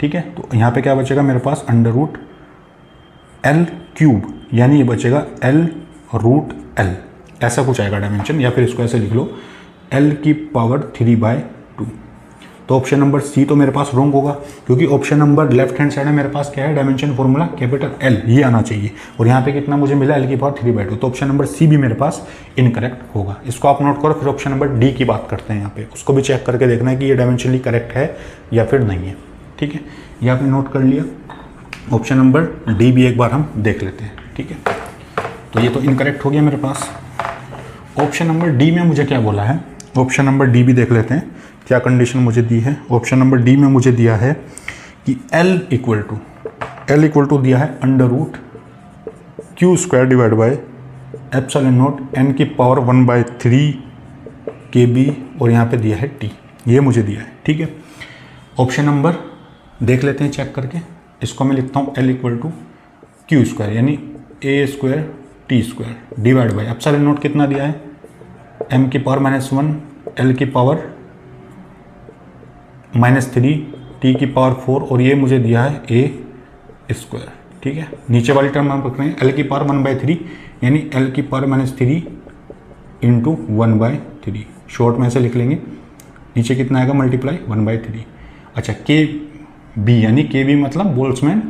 ठीक है, तो यहाँ पे क्या बचेगा मेरे पास अंडर रूट L क्यूब, यानी ये बचेगा L रूट L, ऐसा कुछ आएगा डायमेंशन, या फिर इसको ऐसे लिख लो L की पावर 3/2। तो ऑप्शन नंबर सी तो मेरे पास रॉन्ग होगा, क्योंकि option number left hand side में मेरे पास क्या है, डायमेंशन फॉर्मूला कैपिटल L, ये आना चाहिए, और यहाँ पे कितना मुझे मिला L की पावर 3/2, तो ऑप्शन नंबर सी भी मेरे पास इनकरेक्ट होगा। इसको आप नोट करो। फिर ऑप्शन नंबर डी की बात करते हैं, यहाँ पे उसको भी चेक करके देखना है कि ये डायमेंशनली करेक्ट है या फिर नहीं है। ठीक है, ये आपने नोट कर लिया। ऑप्शन नंबर डी भी एक बार हम देख लेते हैं। ठीक है, तो ये तो इनकरेक्ट हो गया मेरे पास। ऑप्शन नंबर डी में मुझे क्या बोला है, ऑप्शन नंबर डी भी देख लेते हैं क्या कंडीशन मुझे दी है। ऑप्शन नंबर डी में मुझे दिया है कि L इक्वल टू दिया है under root Q square divide by epsilon naught n की पावर 1/3 KB, और यहाँ पे दिया है t, ये मुझे दिया है। ठीक है, ऑप्शन नंबर देख लेते हैं चेक करके। इसको मैं लिखता हूँ L equal to Q square यानी a square T square divide by epsilon naught कितना दिया है, m की पावर -1 L की पावर -3 t की पावर 4, और ये मुझे दिया है a स्क्वायर। ठीक है, नीचे वाली टर्म हम रख रहे हैं L की पावर 1/3 यानी L की पावर -3 इंटू 1/3, शॉर्ट में ऐसे लिख लेंगे। नीचे कितना आएगा मल्टीप्लाई 1/3। अच्छा, के बी यानी के बी मतलब बोल्ट्जमैन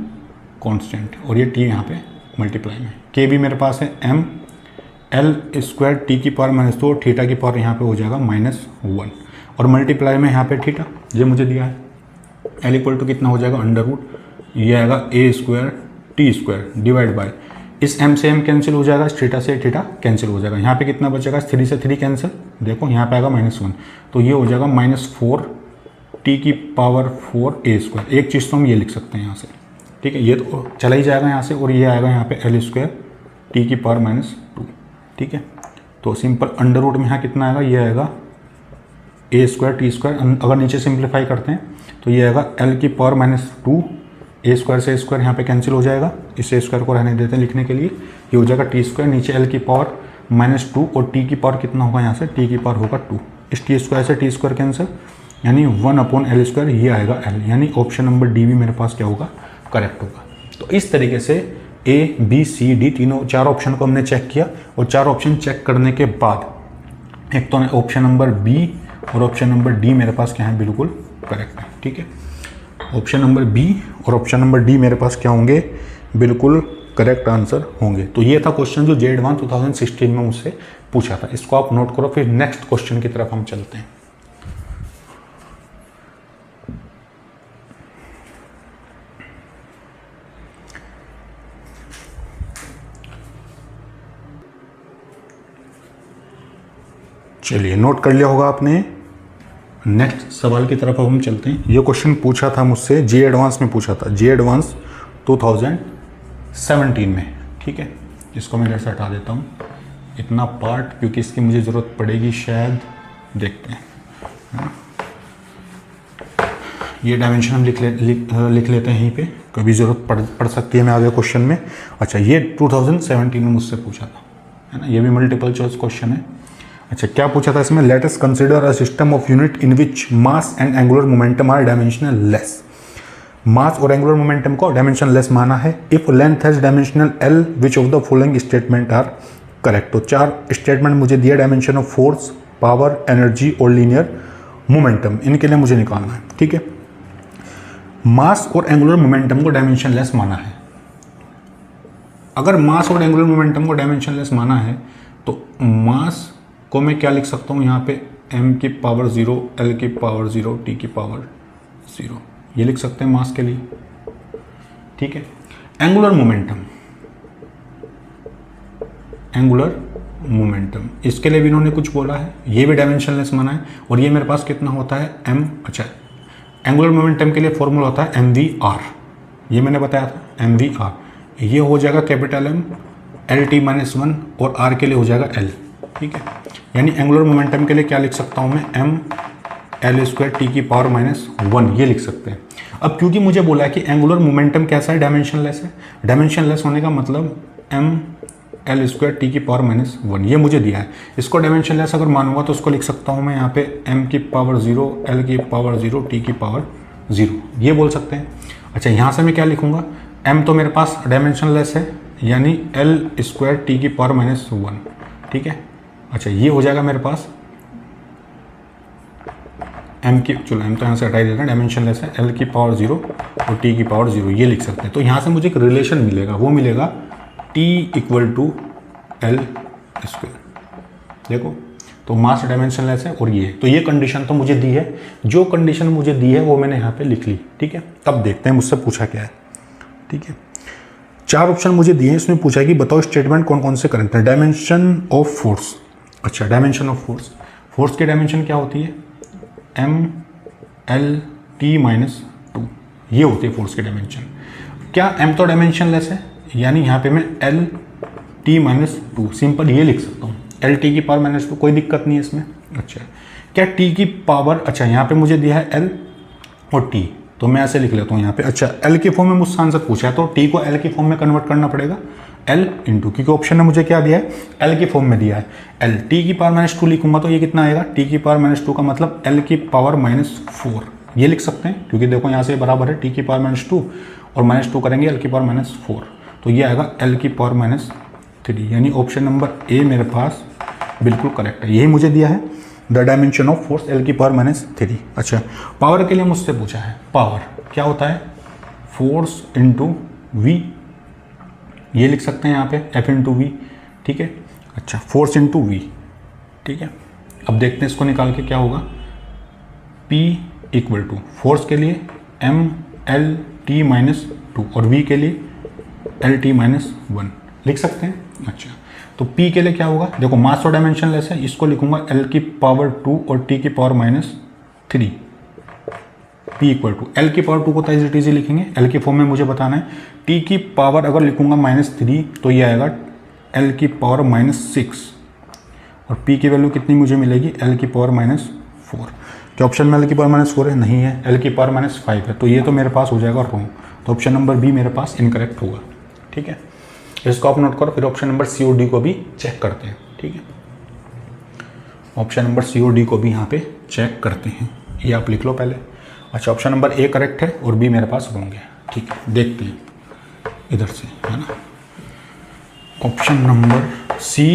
कांस्टेंट, और ये टी यहाँ पे मल्टीप्लाई में। के बी मेरे पास है m L स्क्वायर टी की पावर -2 और थीटा की पावर यहाँ पे हो जाएगा -1, और मल्टीप्लाई में यहाँ पे थीटा ये मुझे दिया है। L इक्वल टू कितना हो जाएगा अंडर रूट, ये आएगा a square T square divide bye, इस m से m कैंसिल हो जाएगा, थीटा से थीटा कैंसिल हो जाएगा। यहाँ पे कितना बचेगा, 3 से 3 कैंसिल, देखो यहाँ पे आएगा -1, तो ये हो जाएगा -4 t की पावर 4 a स्क्वायर। एक चीज़ तो हम ये लिख सकते हैं यहाँ से। ठीक है, ये तो चला ही जाएगा यहाँ से, और ये आएगा यहाँ पे L स्क्वायर टी की पावर -2। ठीक है, तो सिंपल अंडर रूट में यहाँ कितना आएगा, ये आएगा a स्क्वायर टी स्क्वायर। अगर नीचे सिंप्लीफाई करते हैं तो ये आएगा L की पावर -2, a स्क्वायर से स्क्वायर यहाँ पे कैंसिल हो जाएगा, इस a स्क्वायर को रहने देते हैं लिखने के लिए, ये हो जाएगा टी स्क्वायर, नीचे L की पावर -2 और t की पावर कितना होगा यहाँ से, t की पावर होगा 2, इस टी स्क्वायर से टी स्क्वायर कैंसिल यानी 1/L स्क्वायर, ये आएगा L, यानी ऑप्शन नंबर डी भी मेरे पास क्या होगा, करेक्ट होगा। तो इस तरीके से A, B, C, D तीनों 4 ऑप्शन को हमने चेक किया, और 4 ऑप्शन चेक करने के बाद एक तो ऑप्शन नंबर बी और ऑप्शन नंबर डी मेरे पास क्या है, बिल्कुल करेक्ट है। ठीक है, ऑप्शन नंबर बी और ऑप्शन नंबर डी मेरे पास क्या होंगे, बिल्कुल करेक्ट आंसर होंगे। तो ये था क्वेश्चन जो JEE 2016 में मुझसे पूछा था, इसको आप नोट करो। फिर नेक्स्ट क्वेश्चन की तरफ हम चलते हैं। चलिए नोट कर लिया होगा आपने। नेक्स्ट सवाल की तरफ अब हम चलते हैं। ये क्वेश्चन पूछा था मुझसे, जे एडवांस में पूछा था, जे एडवांस 2017 में। ठीक है, इसको मैं इधर से हटा देता हूँ इतना पार्ट, क्योंकि इसकी मुझे ज़रूरत पड़ेगी शायद। देखते हैं, ये डायमेंशन हम लिख लेते हैं यहीं पे, कभी ज़रूरत पड़ सकती है मैं आगे क्वेश्चन में। अच्छा, ये 2017 में मुझसे पूछा था, है ना, ये भी मल्टीपल चॉइस क्वेश्चन है। अच्छा, क्या पूछा था इसमें? Let us consider a system of unit in which mass and angular momentum are dimensional less. Mass और एंगुलर मोमेंटम को डायमेंशन लेस माना है। If length has dimensional L which of the following statement are correct. तो 4 statement मुझे दिया, dimension of force, power, energy और linear momentum, इनके लिए मुझे निकालना है। ठीक है, मास और एंगुलर मोमेंटम को डायमेंशन लेस माना है। अगर मास और एंगुलर मोमेंटम को डायमेंशन लेस माना है तो मास को मैं क्या लिख सकता हूँ यहाँ पे, m की पावर 0, l की पावर 0, t की पावर 0, ये लिख सकते हैं मास के लिए। ठीक है, एंगुलर मोमेंटम इसके लिए भी इन्होंने कुछ बोला है, ये भी डायमेंशन लेस माना है। और ये मेरे पास कितना होता है m। अच्छा, एंगुलर मोमेंटम के लिए फॉर्मूला होता है mvr, ये मैंने बताया था mvr। ये हो जाएगा कैपिटल M LT-1 और r के लिए हो जाएगा l। ठीक है, यानी एंगुलर मोमेंटम के लिए क्या लिख सकता हूँ मैं, m l² t की पावर -1, ये लिख सकते हैं। अब क्योंकि मुझे बोला है कि एंगुलर मोमेंटम कैसा है, डायमेंशन लेस है। डायमेंशन लेस होने का मतलब m l² t की पावर -1, ये मुझे दिया है। इसको डायमेंशन लेस अगर मानूंगा तो उसको लिख सकता हूँ मैं यहाँ पे m की पावर 0, l की पावर 0, t की पावर 0, ये बोल सकते हैं। अच्छा, यहाँ से मैं क्या लिखूँगा, m तो मेरे पास डायमेंशन लेस है, यानी l² t की पावर -1। ठीक है, अच्छा, ये हो जाएगा मेरे पास m की, चलो m तो यहाँ से हटाई देते हैं, डायमेंशन लेस है, l की पावर 0 और t की पावर 0, ये लिख सकते हैं। तो यहाँ से मुझे एक रिलेशन मिलेगा, वो मिलेगा t = l²। देखो, तो मास डायमेंशन लेस है और ये, तो ये कंडीशन तो मुझे दी है, जो कंडीशन मुझे दी है वो मैंने यहाँ पे लिख ली। ठीक है, तब देखते हैं मुझसे पूछा क्या है। ठीक है, 4 ऑप्शन मुझे दिए हैं, इसमें पूछा है कि बताओ स्टेटमेंट कौन कौन से करेक्ट है। Dimension of force. अच्छा, डायमेंशन ऑफ फोर्स की डायमेंशन क्या होती है, m l t-2, ये होती है फोर्स की डायमेंशन। क्या m तो डायमेंशन लेस है, यानी यहाँ पे मैं l t-2 सिंपल ये लिख सकता हूँ, l t की पावर -2, कोई दिक्कत नहीं है इसमें। अच्छा, क्या t की पावर, अच्छा यहाँ पे मुझे दिया है l और t, तो मैं ऐसे लिख लेता हूँ यहाँ पे। अच्छा, l के फॉर्म में मुझसे आंसर पूछा है तो t को l के फॉर्म में कन्वर्ट करना पड़ेगा, l इंटू, क्योंकि ऑप्शन ने मुझे क्या दिया है, l की फॉर्म में दिया है। l t की पावर -2 लिखूंगा तो ये कितना आएगा, t की पावर -2 का मतलब l की पावर -4, ये लिख सकते हैं, क्योंकि देखो यहाँ से बराबर है t की पावर -2 और -2 करेंगे l की पावर -4, तो ये आएगा l की पावर -3, यानी ऑप्शन नंबर ए मेरे पास बिल्कुल करेक्ट है, यही मुझे दिया है, the dimension of force l की पावर -3। अच्छा, पावर के लिए मुझसे पूछा है, पावर क्या होता है, फोर्स इंटू v, ये लिख सकते हैं यहाँ पे F इंटू वी। ठीक है, अच्छा, फोर्स इंटू वी। ठीक है, अब देखते हैं इसको निकाल के क्या होगा, P = फोर्स के लिए m l t-2 और v के लिए l t-1 लिख सकते हैं। अच्छा, तो P के लिए क्या होगा, देखो मास और डायमेंशन लेस है, इसको लिखूंगा l की पावर 2 और t की पावर -3। P = l की पावर 2 को इज इट इजी लिखेंगे, l की फॉर्म में मुझे बताना है। t की पावर अगर लिखूंगा -3 तो ये आएगा l की पावर -6 और p की वैल्यू कितनी मुझे मिलेगी, l की पावर -4। क्या ऑप्शन में l की पावर -4 है, नहीं है, l की पावर -5 है, तो ये तो मेरे पास हो जाएगा रॉन्ग, तो ऑप्शन नंबर बी मेरे पास इनकरेक्ट होगा। ठीक है, इसको आप नोट करो, फिर ऑप्शन नंबर सी और डी को भी चेक करते हैं। ठीक है, ऑप्शन नंबर सी और डी को भी यहाँ पे चेक करते हैं, ये आप लिख लो पहले। अच्छा, ऑप्शन नंबर ए करेक्ट है और बी मेरे पास रॉन्ग है। ठीक है, देखते हैं इधर से, है ना, ऑप्शन नंबर सी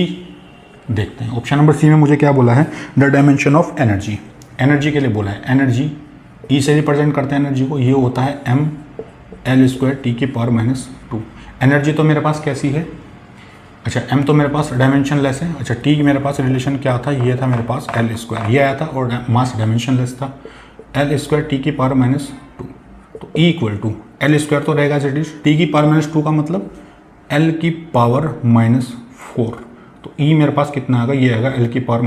देखते हैं। ऑप्शन नंबर सी में मुझे क्या बोला है, the dimension of energy, energy के लिए बोला है, एनर्जी ई से रिप्रेजेंट करते हैं एनर्जी को, ये होता है m l² t की पावर -2। एनर्जी तो मेरे पास कैसी है, अच्छा m तो मेरे पास डायमेंशन लेस है, अच्छा t मेरे पास रिलेशन क्या था, ये था मेरे पास l², ये आया था, और मास डायमेंशन लेस था, l² t की पावर -2, तो E = l² तो रहेगा t की पावर -2 का मतलब l की पावर -4, तो E मेरे पास कितना आएगा, ये आएगा l की पावर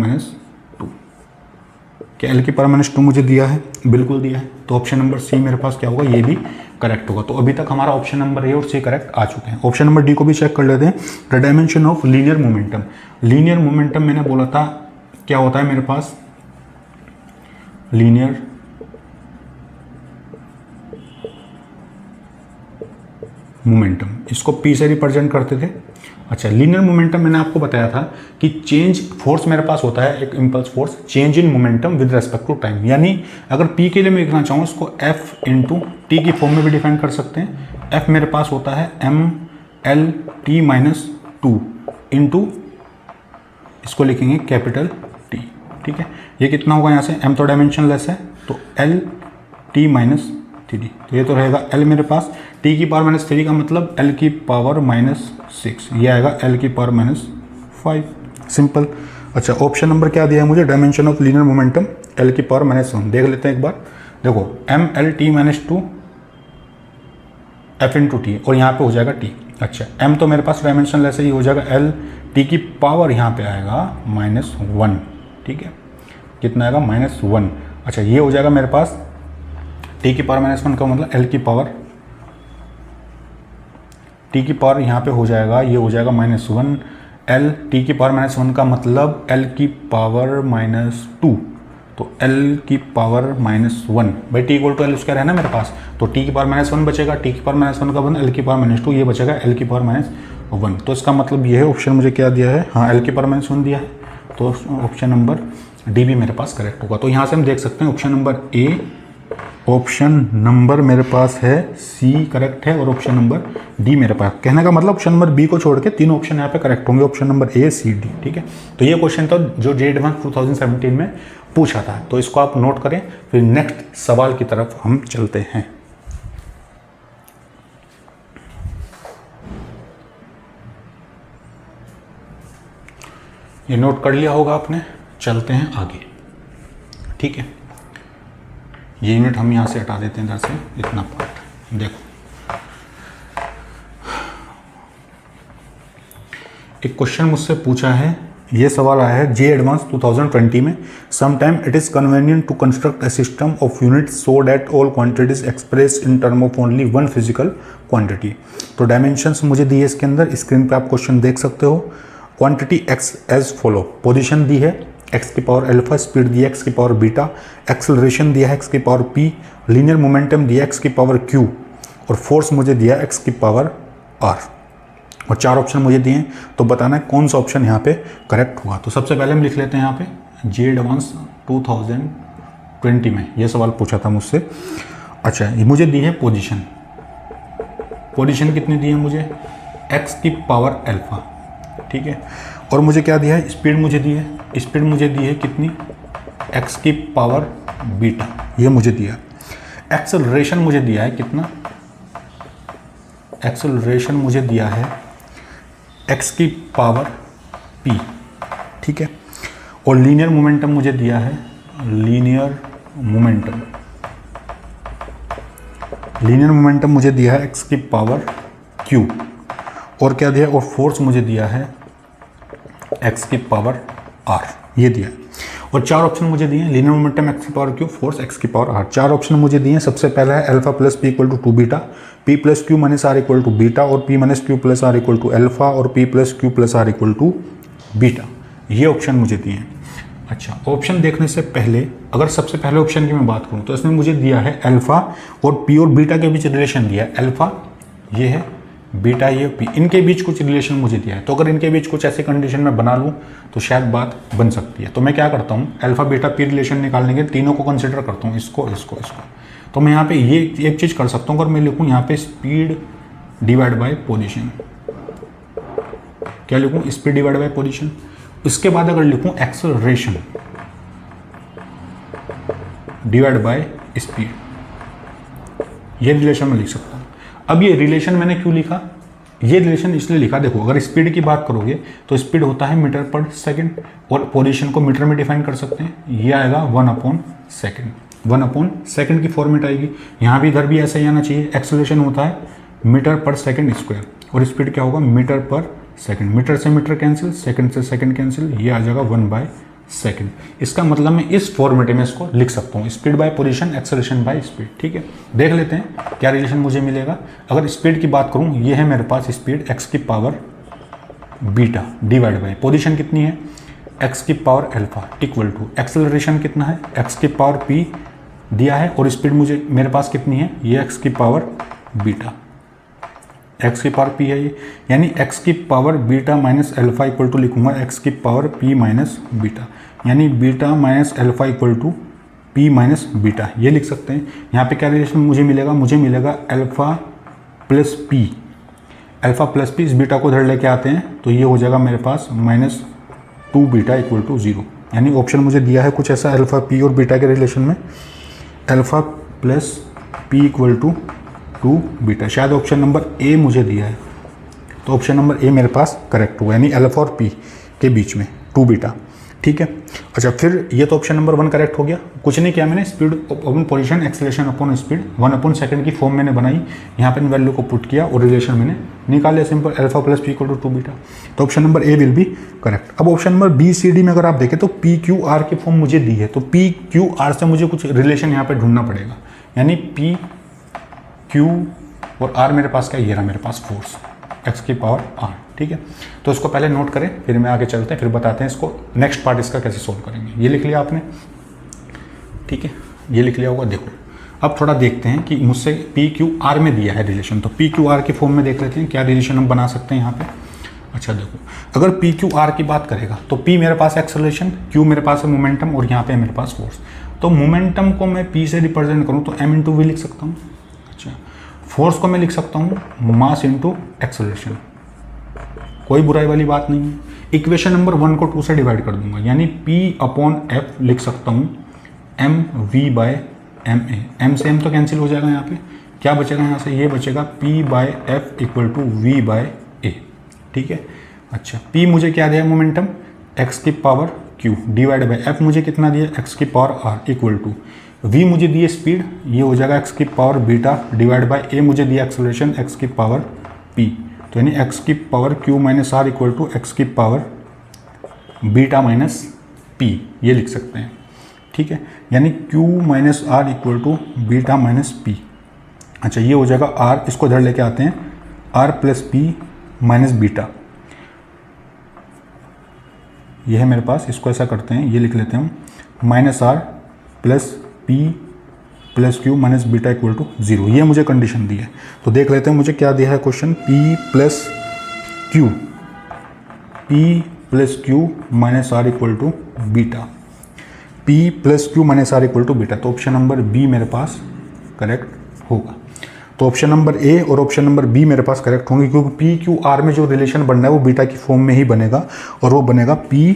कि एल की पावर -2 मुझे दिया है, बिल्कुल दिया है, तो ऑप्शन नंबर सी मेरे पास क्या होगा, ये भी करेक्ट होगा। तो अभी तक हमारा ऑप्शन नंबर ए और सी करेक्ट आ चुके हैं। ऑप्शन नंबर डी को भी चेक कर लेते हैं। The dimension of linear momentum. Linear momentum मैंने बोला था क्या होता है मेरे पास, लीनियर मोमेंटम, इसको पी से रिप्रेजेंट करते थे। अच्छा, लीनियर मोमेंटम मैंने आपको बताया था कि चेंज फोर्स मेरे पास होता है एक impulse force, change in momentum with respect to time. यानी अगर पी के लिए मैं लिखना चाहूँ इसको एफ इंटू टी की फॉर्म में भी डिफाइन कर सकते हैं। एफ मेरे पास होता है एम एल टी -2 इंटू इसको लिखेंगे कैपिटल टी। ठीक है, ये कितना होगा यहाँ से, एम तो डायमेंशन लेस है तो एल टी -3, तो ये तो रहेगा एल मेरे पास, टी की पावर -3 का मतलब एल की पावर -6, ये आएगा एल की पावर -5, सिंपल। अच्छा, ऑप्शन नंबर क्या दिया है मुझे, dimension of linear momentum L की पावर -1, देख लेते हैं एक बार। देखो M L T -2 F into T, और यहाँ पे हो जाएगा टी। अच्छा, एम तो मेरे पास डायमेंशन लेस ही हो जाएगा, एल टी की पावर यहाँ पे आएगा -1, ठीक है, कितना आएगा -1। अच्छा, ये हो जाएगा मेरे पास टी की पावर -1 का मतलब एल की पावर, टी की पावर यहाँ पे हो जाएगा, ये हो जाएगा -1, एल टी की पावर -1 का मतलब एल की पावर -2, तो एल की पावर -1 भाई T equal to L square है ना मेरे पास, तो टी की पावर -1 बचेगा, टी की पावर -1 का बन एल की पावर -2, ये बचेगा एल की पावर -1। तो इसका मतलब ये है, ऑप्शन मुझे क्या दिया है, हाँ एल की पावर -1 दिया है, तो ऑप्शन नंबर डी भी मेरे पास करेक्ट होगा। तो यहाँ से हम देख सकते हैं ऑप्शन नंबर ए, ऑप्शन नंबर मेरे पास है सी करेक्ट है, और ऑप्शन नंबर डी मेरे पास, कहने का मतलब ऑप्शन नंबर बी को छोड़ के तीनों ऑप्शन यहाँ पे करेक्ट होंगे, option number A C D. ठीक है, तो ये क्वेश्चन था जो जे एडवांस 2017 में पूछा था, तो इसको आप नोट करें। फिर नेक्स्ट सवाल की तरफ हम चलते हैं। ये नोट कर लिया होगा आपने, चलते हैं आगे। ठीक है, ये यूनिट हम यहाँ से हटा देते हैं इधर से, इतना पार्ट देखो। एक क्वेश्चन मुझसे पूछा है, ये सवाल आया है जे एडवांस 2020 में। Sometime it is convenient to construct a system of units so that all quantities express in term of only one physical quantity. तो डायमेंशंस मुझे दी है इसके अंदर, स्क्रीन पे आप क्वेश्चन देख सकते हो। Quantity X as follow, position दी है एक्स की पावर अल्फा, स्पीड दी है एक्स की पावर बीटा, एक्सेलरेशन दिया है एक्स की पावर पी, लीनियर मोमेंटम दिया एक्स की पावर क्यू, और फोर्स मुझे दिया एक्स की पावर आर, और 4 ऑप्शन मुझे दिए हैं। तो बताना है कौन सा ऑप्शन यहाँ पे करेक्ट हुआ। तो सबसे पहले हम लिख लेते हैं यहाँ पे जे एडवांस 2020 में ये सवाल पूछा था मुझसे। अच्छा, ये मुझे दी है पोजीशन, पोजीशन कितनी दी है मुझे, एक्स की पावर अल्फा, ठीक है, और मुझे क्या दिया है, स्पीड मुझे दी है, स्पीड मुझे दी है कितनी, एक्स की पावर बीटा, ये मुझे दिया। एक्सेलरेशन मुझे दिया है कितना, एक्सेलरेशन मुझे दिया है एक्स की पावर पी, ठीक है, और लीनियर मोमेंटम मुझे दिया है, लीनियर मोमेंटम, लीनियर मोमेंटम मुझे दिया है एक्स की पावर क्यू, और क्या दिया, और फोर्स मुझे दिया है एक्स की पावर आर, ये दिया। और 4 ऑप्शन मुझे दिए हैं, लीनियर मोमेंटम एक्स की पावर क्यू, फोर्स एक्स की पावर आर। 4 ऑप्शन मुझे दिए हैं। सबसे पहला है alpha plus P equal to 2 beta, P plus Q minus R equal to beta, और P minus Q plus R equal to alpha, और P plus Q plus R equal to beta, ये option मुझे दिए हैं। अच्छा, option देखने से पहले अगर सबसे पहले ऑप्शन की मैं बात करूँ तो इसमें मुझे दिया है अल्फा और पी और बीटा के बीच रिलेशन दिया है, अल्फा ये है, बीटा ये पी, इनके बीच कुछ रिलेशन मुझे दिया है। तो अगर इनके बीच कुछ ऐसी कंडीशन में बना लूँ तो शायद बात बन सकती है। तो मैं क्या करता हूँ, अल्फा बीटा पी रिलेशन निकालने के तीनों को कंसिडर करता हूँ, इसको इसको इसको। तो मैं यहाँ पे ये एक चीज़ कर सकता हूँ, अगर मैं लिखूँ यहाँ पे स्पीड डिवाइड बाय पोजीशन, क्या लिखूँ, स्पीड डिवाइड बाय पोजीशन। इसके बाद अगर लिखूँ एक्सेलरेशन डिवाइड बाय स्पीड, ये रिलेशन मैं लिख सकता हूँ। अब ये रिलेशन मैंने क्यों लिखा, ये रिलेशन इसलिए लिखा, देखो अगर स्पीड की बात करोगे तो स्पीड होता है मीटर पर सेकंड, और पोजीशन को मीटर में डिफाइन कर सकते हैं, ये आएगा 1/सेकंड, 1/सेकंड की फॉर्मेट आएगी। यहाँ भी इधर भी ऐसा ही आना चाहिए। एक्सेलरेशन होता है मीटर पर सेकंड स्क्वायर, और स्पीड क्या होगा, मीटर पर सेकंड, मीटर से मीटर कैंसिल, सेकंड से सेकंड कैंसिल, ये आ जाएगा 1/सेकंड। सेकंड। इसका मतलब मैं इस फॉर्मेट में इसको लिख सकता हूँ, speed bye position, acceleration by speed. ठीक है, देख लेते हैं क्या रिलेशन मुझे मिलेगा। अगर स्पीड की बात करूँ, ये है मेरे पास स्पीड x की power beta divide by position कितनी है x की power alpha equal to acceleration कितना है x की पावर p दिया है, और स्पीड मुझे मेरे पास कितनी है, ये x की पावर बीटा, x की पावर p है ये, यानी x की power beta minus alpha equal to लिखूंगा x की पावर p माइनस बीटा, यानी beta minus alpha equal to p minus beta, ये लिख सकते हैं। यहाँ पे क्या रिलेशन मुझे मिलेगा, मुझे मिलेगा alpha plus p, alpha plus p, इस बीटा को इधर लेके आते हैं तो ये हो जाएगा मेरे पास माइनस 2 बीटा इक्वल टू 0, यानी ऑप्शन मुझे दिया है कुछ ऐसा अल्फा p और बीटा के रिलेशन में, alpha plus p equal to 2 beta, शायद ऑप्शन नंबर ए मुझे दिया है, तो ऑप्शन नंबर ए मेरे पास करेक्ट हुआ, यानी अल्फा और p के बीच में 2 बीटा। ठीक है, अच्छा फिर ये तो ऑप्शन नंबर 1 करेक्ट हो गया, कुछ नहीं किया मैंने, speed upon position, acceleration upon speed 1/सेकंड की फॉर्म मैंने बनाई, यहाँ पे वैल्यू को पुट किया और रिलेशन मैंने निकाल लिया simple, alpha plus P equal to 2 beta, तो option number A will be correct. अब option number B C D में अगर आप देखें तो पी क्यू आर की फॉर्म मुझे दी है, तो पी क्यू आर से मुझे कुछ रिलेशन यहाँ पर ढूंढना पड़ेगा, यानी पी क्यू और आर मेरे पास क्या, ये रहा मेरे पास फोर्स x की पावर r। ठीक है, तो इसको पहले नोट करें, फिर मैं आगे चलते हैं, फिर बताते हैं इसको नेक्स्ट पार्ट इसका कैसे सोल्व करेंगे। ये लिख लिया आपने, ठीक है, ये लिख लिया होगा। देखो अब थोड़ा देखते हैं कि मुझसे पी क्यू आर में दिया है रिलेशन, तो पी क्यू आर की फॉर्म में देख लेते हैं क्या रिलेशन हम बना सकते हैं यहाँ पे। अच्छा देखो, अगर पी क्यू आर की बात करेगा तो पी मेरे पास एक्सेलरेशन, क्यू मेरे पास है मोमेंटम, और यहाँ पे मेरे पास फोर्स। तो मोमेंटम को मैं पी से रिप्रेजेंट करूँ तो एम इंटू वी लिख सकता हूँ। अच्छा, फोर्स को मैं लिख सकता हूँ मास इंटू एक्सेलरेशन, कोई बुराई वाली बात नहीं है। इक्वेशन नंबर 1 को 2 से डिवाइड कर दूंगा, यानी P अपॉन F लिख सकता हूँ M V by M A, M से एम तो कैंसिल हो जाएगा, यहाँ पे क्या बचेगा, यहाँ से ये बचेगा P by F equal to V by A. ठीक है, अच्छा P मुझे क्या दिया मोमेंटम, x की power q divide by f मुझे कितना दिया, x की पावर r इक्वल टू v मुझे दिए स्पीड, ये हो जाएगा x की power beta divide by a मुझे दिया एक्सेलरेशन x की पावर p, तो यानी x की power q minus R equal to x की पावर बीटा माइनस p, ये लिख सकते हैं। ठीक है, यानी q minus R equal to beta minus p। अच्छा ये हो जाएगा r, इसको इधर लेके आते हैं, r plus p minus beta, ये है मेरे पास, इसको ऐसा करते हैं, ये लिख लेते हैं हम minus R plus p plus Q minus beta equal to 0, ये मुझे कंडीशन दी है। तो देख लेते हैं मुझे क्या दिया है question, p plus Q minus R equal to beta, p plus Q minus R equal to beta, तो ऑप्शन नंबर बी मेरे पास करेक्ट होगा। तो ऑप्शन नंबर ए और ऑप्शन नंबर बी मेरे पास करेक्ट होंगे, क्योंकि पी क्यू आर में जो रिलेशन बनना है वो बीटा की फॉर्म में ही बनेगा, और वो बनेगा p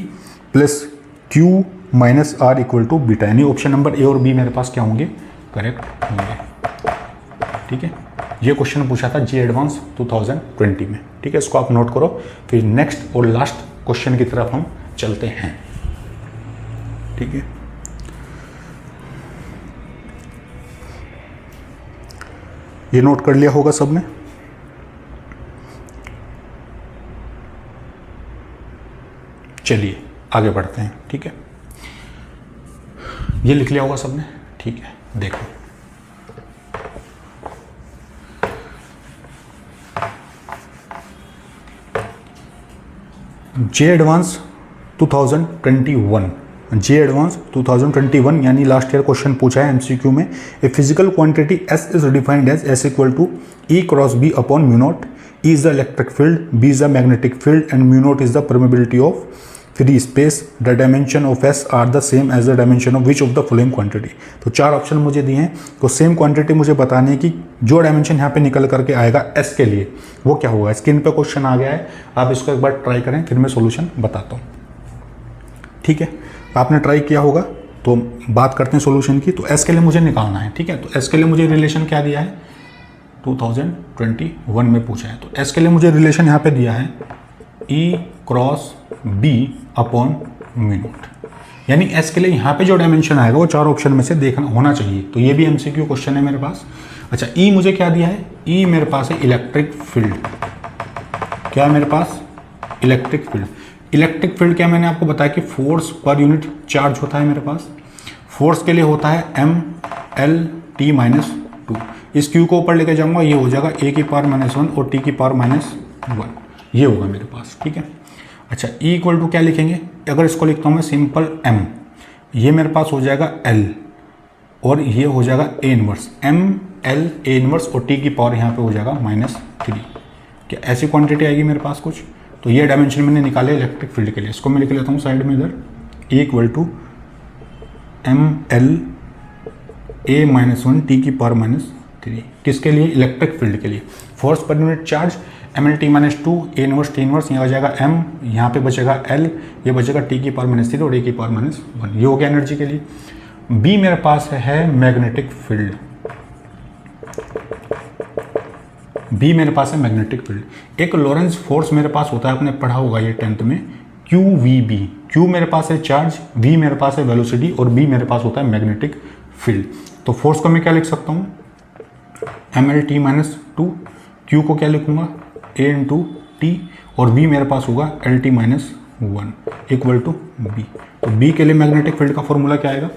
plus Q minus R equal to beta, यानी ऑप्शन नंबर ए और बी मेरे पास क्या होंगे, करेक्ट होंगे। ठीक है, ये क्वेश्चन पूछा था जी एडवांस 2020 में। ठीक है, इसको आप नोट करो, फिर नेक्स्ट और लास्ट क्वेश्चन की तरफ हम चलते हैं। ठीक है, ये नोट कर लिया होगा सबने। चलिए आगे बढ़ते हैं। ठीक है, ये लिख लिया होगा सबने। ठीक है, देखो जे एडवांस 2021, जे एडवांस 2021 यानी लास्ट ईयर क्वेश्चन पूछा है एमसीक्यू में। A physical quantity S is defined as S equal to E cross B upon mu naught, E is the electric field, B is the magnetic field and mu naught is the permeability of free space, the dimension of S are the same as the dimension of which of the following quantity. तो 4 option मुझे दिए हैं, तो same quantity मुझे बताने है कि जो डायमेंशन यहाँ पे निकल करके आएगा एस के लिए वो क्या होगा। स्क्रीन पे क्वेश्चन आ गया है, आप इसको एक बार ट्राई करें, फिर मैं सॉल्यूशन बताता हूँ। ठीक है, आपने ट्राई किया होगा, तो बात करते हैं सॉल्यूशन की। तो एस के लिए मुझे निकालना है। ठीक है, तो एस के लिए मुझे रिलेशन क्या दिया है, 2021 में पूछा है। तो एस के लिए मुझे रिलेशन यहाँ पे दिया है E cross B upon mu naught, यानी एस के लिए यहाँ पे जो डायमेंशन आएगा वो 4 ऑप्शन में से देखना होना चाहिए। तो ये भी एमसीक्यू क्वेश्चन है मेरे पास। अच्छा, ई मुझे क्या दिया है, ई मेरे पास है इलेक्ट्रिक फील्ड, क्या है मेरे पास, इलेक्ट्रिक फील्ड। इलेक्ट्रिक फील्ड क्या मैंने आपको बताया कि फोर्स पर यूनिट चार्ज होता है मेरे पास। फोर्स के लिए होता है m/L/t-2। इस q को ऊपर लेके जाऊंगा, ये हो जाएगा a⁻⁻1 और t⁻⁻1 ये होगा मेरे पास, ठीक है। अच्छा E इक्वल टू क्या लिखेंगे, अगर इसको लिखता हूँ मैं सिंपल m, ये मेरे पास हो जाएगा L और ये हो जाएगा A inverse, m/L A inverse और t की पावर यहाँ पे हो जाएगा -3। क्या ऐसी क्वांटिटी आएगी मेरे पास कुछ? तो ये डायमेंशन मैंने निकाले इलेक्ट्रिक फील्ड के लिए, इसको मैं लिख लेता हूँ साइड में इधर, E equal to m/L A-1 t⁻⁻3। किसके लिए? इलेक्ट्रिक फील्ड के लिए। Force per unit charge mL/t-2 A inverse T inverse, यहाँ आ जाएगा m, यहाँ पे बचेगा L, ये बचेगा t⁻⁻3 और A⁻⁻1। ये हो गया एनर्जी के लिए। B मेरे पास है मैग्नेटिक फील्ड। B मेरे पास है मैग्नेटिक फील्ड। एक लॉरेंस फोर्स मेरे पास होता है, आपने पढ़ा होगा ये 10th में, QVB। Q मेरे पास है चार्ज, V मेरे पास है वेलोसिटी और B मेरे पास होता है मैग्नेटिक फील्ड। तो फोर्स को मैं क्या लिख सकता हूँ, mL/t-2, Q को क्या लिखूंगा, A/t और V मेरे पास होगा L/t-1 इक्वल टू B। तो B के लिए मैग्नेटिक फील्ड का फॉर्मूला क्या आएगा?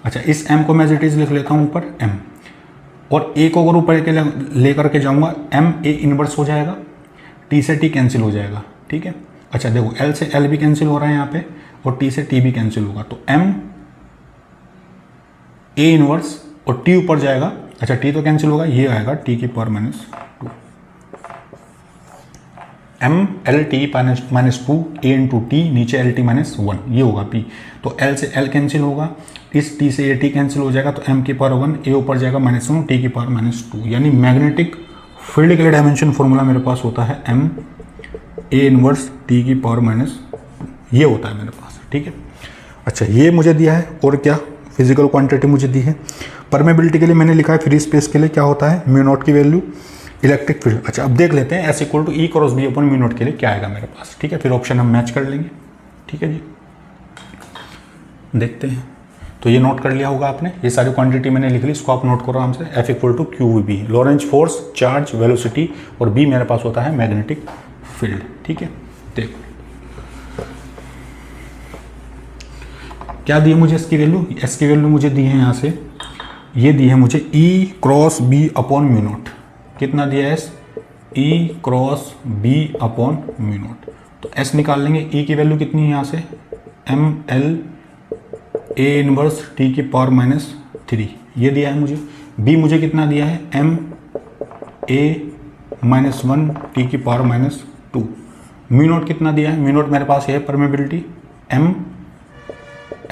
अच्छा इस M को मैं एज इट इज लिख लेता हूँ ऊपर M, और A को अगर ऊपर के लेकर के जाऊँगा M A इनवर्स हो जाएगा, T से T कैंसिल हो जाएगा, ठीक है। अच्छा देखो L से L भी कैंसिल हो रहा है यहाँ पे और T से T भी कैंसिल होगा, तो M A इनवर्स और T ऊपर जाएगा। अच्छा T तो कैंसिल होगा, ये आएगा t⁻⁻2 mL/t-2 A/t नीचे L/t-1 ये होगा P। तो L से L कैंसिल होगा, इस T से A T कैंसिल हो जाएगा, तो m⁻1 A ऊपर जाएगा -1 t⁻⁻2। यानी मैग्नेटिक फील्ड के लिए डायमेंशन फॉर्मूला मेरे पास होता है m A इनवर्स t⁻⁻2 ये होता है मेरे पास, ठीक है। अच्छा ये मुझे दिया है, और क्या फिजिकल क्वांटिटी मुझे दी है। परमेबिलिटी के लिए मैंने लिखा है फ्री स्पेस के लिए क्या होता है, μ0 की वैल्यू। इलेक्ट्रिक फील्ड, अच्छा अब देख लेते हैं S equal to E cross B upon μ0 के लिए क्या आएगा मेरे पास, ठीक है। फिर ऑप्शन हम मैच कर लेंगे, ठीक है जी। देखते हैं, तो ये नोट कर लिया होगा आपने, ये सारी क्वांटिटी मैंने लिख ली, इसको आप नोट करो आराम से। F equal to QVB, Lorentz force, charge, velocity, और B मेरे पास होता है मैग्नेटिक फील्ड, ठीक है। देखो क्या दी है मुझे इसकी वैल्यू, S की वैल्यू मुझे दी है यहाँ से, ये दी है मुझे E क्रॉस B अपॉन μ0। कितना दिया है S, E cross B upon μ0। तो S निकाल लेंगे, E की वैल्यू कितनी है यहाँ से, mL A इनवर्स t⁻⁻3 ये दिया है मुझे। B मुझे कितना दिया है, m A-1 t⁻⁻2। μ0 कितना दिया है, μ0 मेरे पास है परमेबिलिटी m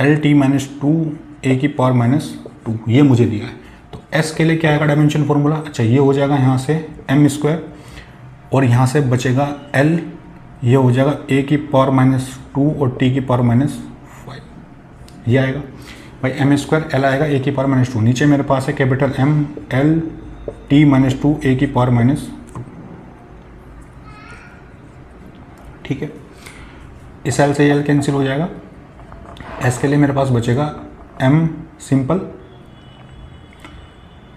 L/t-2 A⁻⁻2 ये मुझे दिया है। तो S के लिए क्या आएगा डायमेंशन फॉर्मूला, अच्छा ये हो जाएगा यहाँ से m² और यहाँ से बचेगा L, ये हो जाएगा A⁻⁻2 और t⁻⁻5 ये आएगा भाई, m² L आएगा A⁻⁻2, नीचे मेरे पास है कैपिटल M L/t-2 A⁻⁻2, ठीक है। इस L से L कैंसिल हो जाएगा, S के लिए मेरे पास बचेगा M सिंपल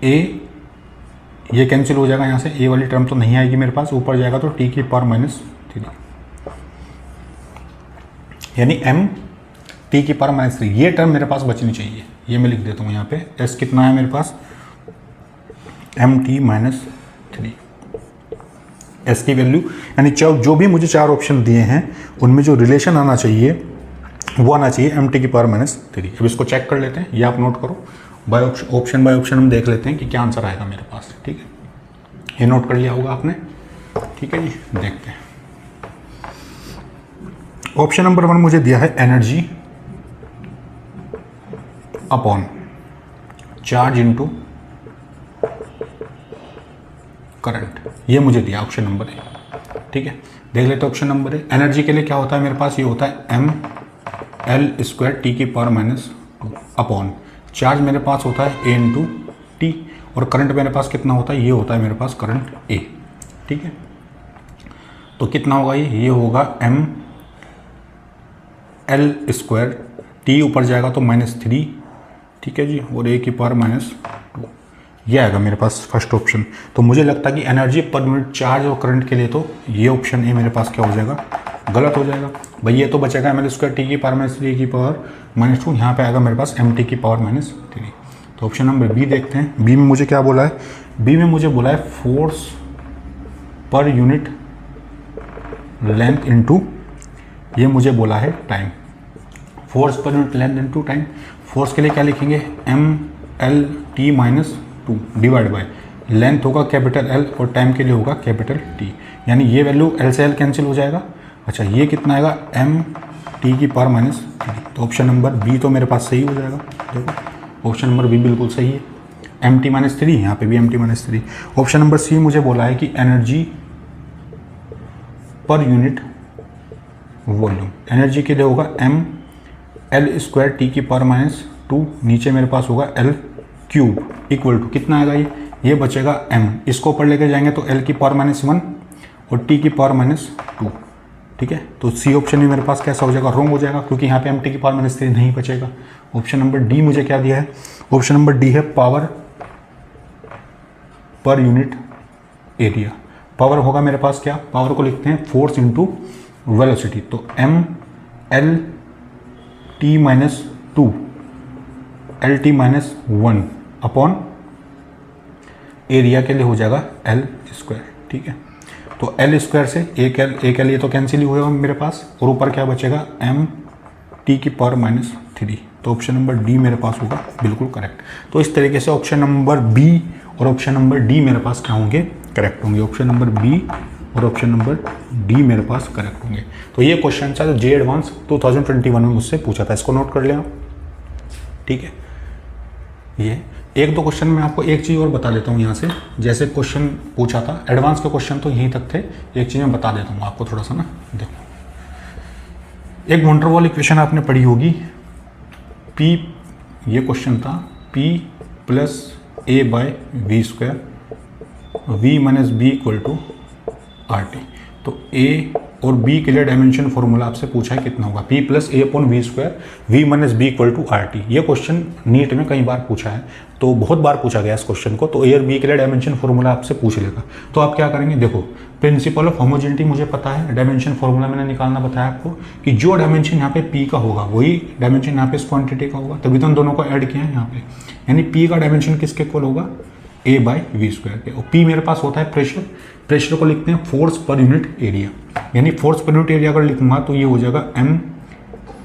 A, ये कैंसिल हो जाएगा यहाँ से, A वाली टर्म तो नहीं आएगी मेरे पास, ऊपर जाएगा तो t⁻⁻3 यानी M t⁻⁻3 ये टर्म मेरे पास बचनी चाहिए, ये मैं लिख देता हूँ यहाँ पे। S कितना है मेरे पास, m t-3 S की वैल्यू, यानी जो भी मुझे चार ऑप्शन दिए हैं उनमें जो रिलेशन आना चाहिए वो आना चाहिए m⁻3। अब इसको चेक कर लेते हैं, ये आप नोट करो, बाय ऑप्शन हम देख लेते हैं कि क्या आंसर आएगा मेरे पास, ठीक है। ये नोट कर लिया होगा आपने, ठीक है जी। देखते हैं, ऑप्शन नंबर 1 मुझे दिया है energy upon charge into current, ये मुझे दिया ऑप्शन नंबर है, ठीक है। देख लेते ऑप्शन नंबर है। एनर्जी के लिए क्या होता है मेरे पास, ये होता है mL² t⁻⁻2 अपॉन चार्ज मेरे पास होता है A/t और करंट मेरे पास कितना होता है, ये होता है मेरे पास करंट A, ठीक है। तो कितना होगा ये होगा mL², t ऊपर जाएगा तो -3, ठीक है जी, और A⁻⁻2 ये आएगा मेरे पास फर्स्ट ऑप्शन। तो मुझे लगता है कि एनर्जी पर यूनिट चार्ज और करंट के लिए तो ये ऑप्शन ए मेरे पास क्या हो जाएगा, गलत हो जाएगा भाई। ये तो बचेगा एम एल स्क्वायर टी की पावर माइनस 3 की पावर माइनस 2, यहाँ पे आएगा मेरे पास एम टी की पावर माइनस 3। तो ऑप्शन नंबर बी देखते हैं। बी में मुझे क्या बोला है, बी में मुझे बोला है force per unit length into, ये मुझे बोला है time. Force per unit length into time. Force के लिए क्या लिखेंगे, M L T minus 2 divide by length होगा कैपिटल एल और टाइम के लिए होगा कैपिटल टी, यानी ये वैल्यू एल से एल कैंसिल हो जाएगा। अच्छा ये कितना आएगा, एम टी की पावर माइनस 3। तो ऑप्शन नंबर बी तो मेरे पास सही हो जाएगा। देखो ऑप्शन नंबर बी बिल्कुल सही है, एम टी माइनस 3, यहाँ पे भी M T minus 3। Option number C मुझे बोला है कि energy per unit volume, energy के लिए होगा एम एल स्क्वायर टी की पावर माइनस 2, नीचे मेरे पास होगा एल क्यूब इक्वल टू कितना आएगा, ये बचेगा m, इसको ऊपर लेके जाएंगे तो l की पावर माइनस 1 और t की पावर माइनस 2। ठीक है, तो सी ऑप्शन भी मेरे पास कैसा हो जाएगा, रॉन्ग हो जाएगा, क्योंकि यहाँ पे m t की पावर माइनस 3 नहीं बचेगा। ऑप्शन नंबर डी मुझे क्या दिया है, ऑप्शन नंबर डी है power per unit area. Power होगा मेरे पास क्या, पावर को लिखते हैं फोर्स इंटू वेलोसिटी, तो m l t minus 2 L T minus 1 upon area के लिए हो जाएगा एल स्क्वायर। ठीक है, तो एल स्क्वायर से एक एल ये तो कैंसिल ही हुआ मेरे पास, और ऊपर क्या बचेगा एम टी की पावर माइनस 3। तो ऑप्शन नंबर डी मेरे पास होगा बिल्कुल करेक्ट। तो इस तरीके से ऑप्शन नंबर बी और ऑप्शन नंबर डी मेरे पास क्या होंगे, करेक्ट होंगे। ऑप्शन नंबर बी और ऑप्शन नंबर डी मेरे पास करेक्ट होंगे। तो ये क्वेश्चन था जो जे एडवांस 2021 में मुझसे पूछा था, इसको नोट कर लें आप। ठीक है, ये एक दो क्वेश्चन मैं आपको एक चीज़ और बता देता हूँ यहाँ से, जैसे क्वेश्चन पूछा था एडवांस के क्वेश्चन तो यहीं तक थे, एक चीज़ मैं बता देता हूँ आपको थोड़ा सा ना। देखो एक वॉन डेर वाल इक्वेशन आपने पढ़ी होगी, P, ये क्वेश्चन था P plus A by V square, V minus B equal to R T. तो ए और बी के लिए डायमेंशन फॉर्मूला आपसे पूछा है कितना होगा, P plus A upon V square, V minus B equal to R T. ये क्वेश्चन नीट में कई बार पूछा है, तो बहुत बार पूछा गया इस क्वेश्चन को। तो ए और बी के लिए डायमेंशन फॉर्मूला आपसे पूछ लेगा, तो आप क्या करेंगे, देखो प्रिंसिपल ऑफ होमोजेनिटी मुझे पता है, डायमेंशन फॉर्मूला मैंने निकालना बताया आपको कि जो डायमेंशन यहाँ पे पी का होगा वही डायमेंशन यहाँ पे इस क्वांटिटी का होगा, तभी तो हम दोनों को ऐड किया है यहाँ पे। यानी पी का डायमेंशन किसके इक्वल होगा, ए बाय वी स्क्वायर के। और पी मेरे पास होता है प्रेशर, प्रेशर को लिखते हैं फोर्स पर यूनिट एरिया, यानी फोर्स पर यूनिट एरिया अगर लिखूंगा तो ये हो जाएगा एम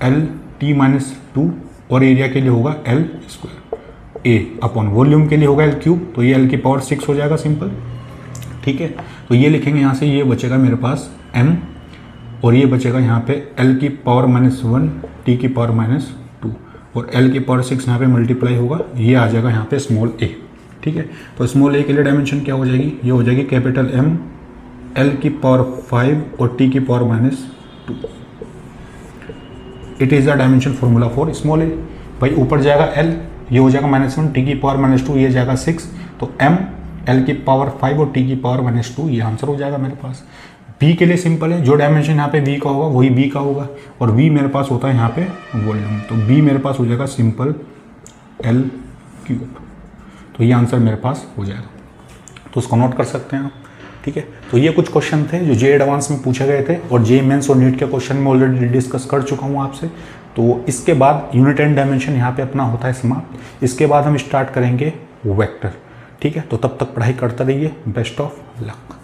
एल टी माइनस 2 और एरिया के लिए होगा एल स्क्वायर, ए अपॉन वॉल्यूम के लिए होगा एल क्यूब, तो ये एल की पावर 6 हो जाएगा सिंपल। ठीक है, तो ये लिखेंगे यहाँ से, ये बचेगा मेरे पास m और ये बचेगा यहाँ पे l की पावर माइनस 1 t की पावर माइनस 2 और l की पावर 6 यहाँ पे मल्टीप्लाई होगा, ये आ जाएगा यहाँ पे स्मॉल a। ठीक है, तो स्मॉल a के लिए डायमेंशन क्या हो जाएगी, ये हो जाएगी कैपिटल M l की पावर 5 और t की power minus 2। It is the dimension formula for small a। भाई ऊपर जाएगा l, ये हो जाएगा माइनस 1, t की पावर माइनस 2, ये जाएगा 6, तो m l की पावर 5 और t की पावर माइनस 2, ये आंसर हो जाएगा मेरे पास। b के लिए सिंपल है, जो डायमेंशन यहाँ पे v का होगा वही b का होगा, और v मेरे पास होता है यहाँ पे वॉल्यूम, तो b मेरे पास हो जाएगा सिंपल l क्यूब। तो ये आंसर मेरे पास हो जाएगा, तो उसको नोट कर सकते हैं आप। ठीक है, तो ये कुछ क्वेश्चन थे जो जे एडवांस में पूछे गए थे, और जे मेंस और नीट के क्वेश्चन में ऑलरेडी डिस्कस कर चुका हूँ आपसे। तो इसके बाद यूनिट एंड डायमेंशन यहाँ पे अपना होता है समाप्त। इसके बाद हम स्टार्ट करेंगे वेक्टर। ठीक है, तो तब तक पढ़ाई करते रहिए। Best of luck.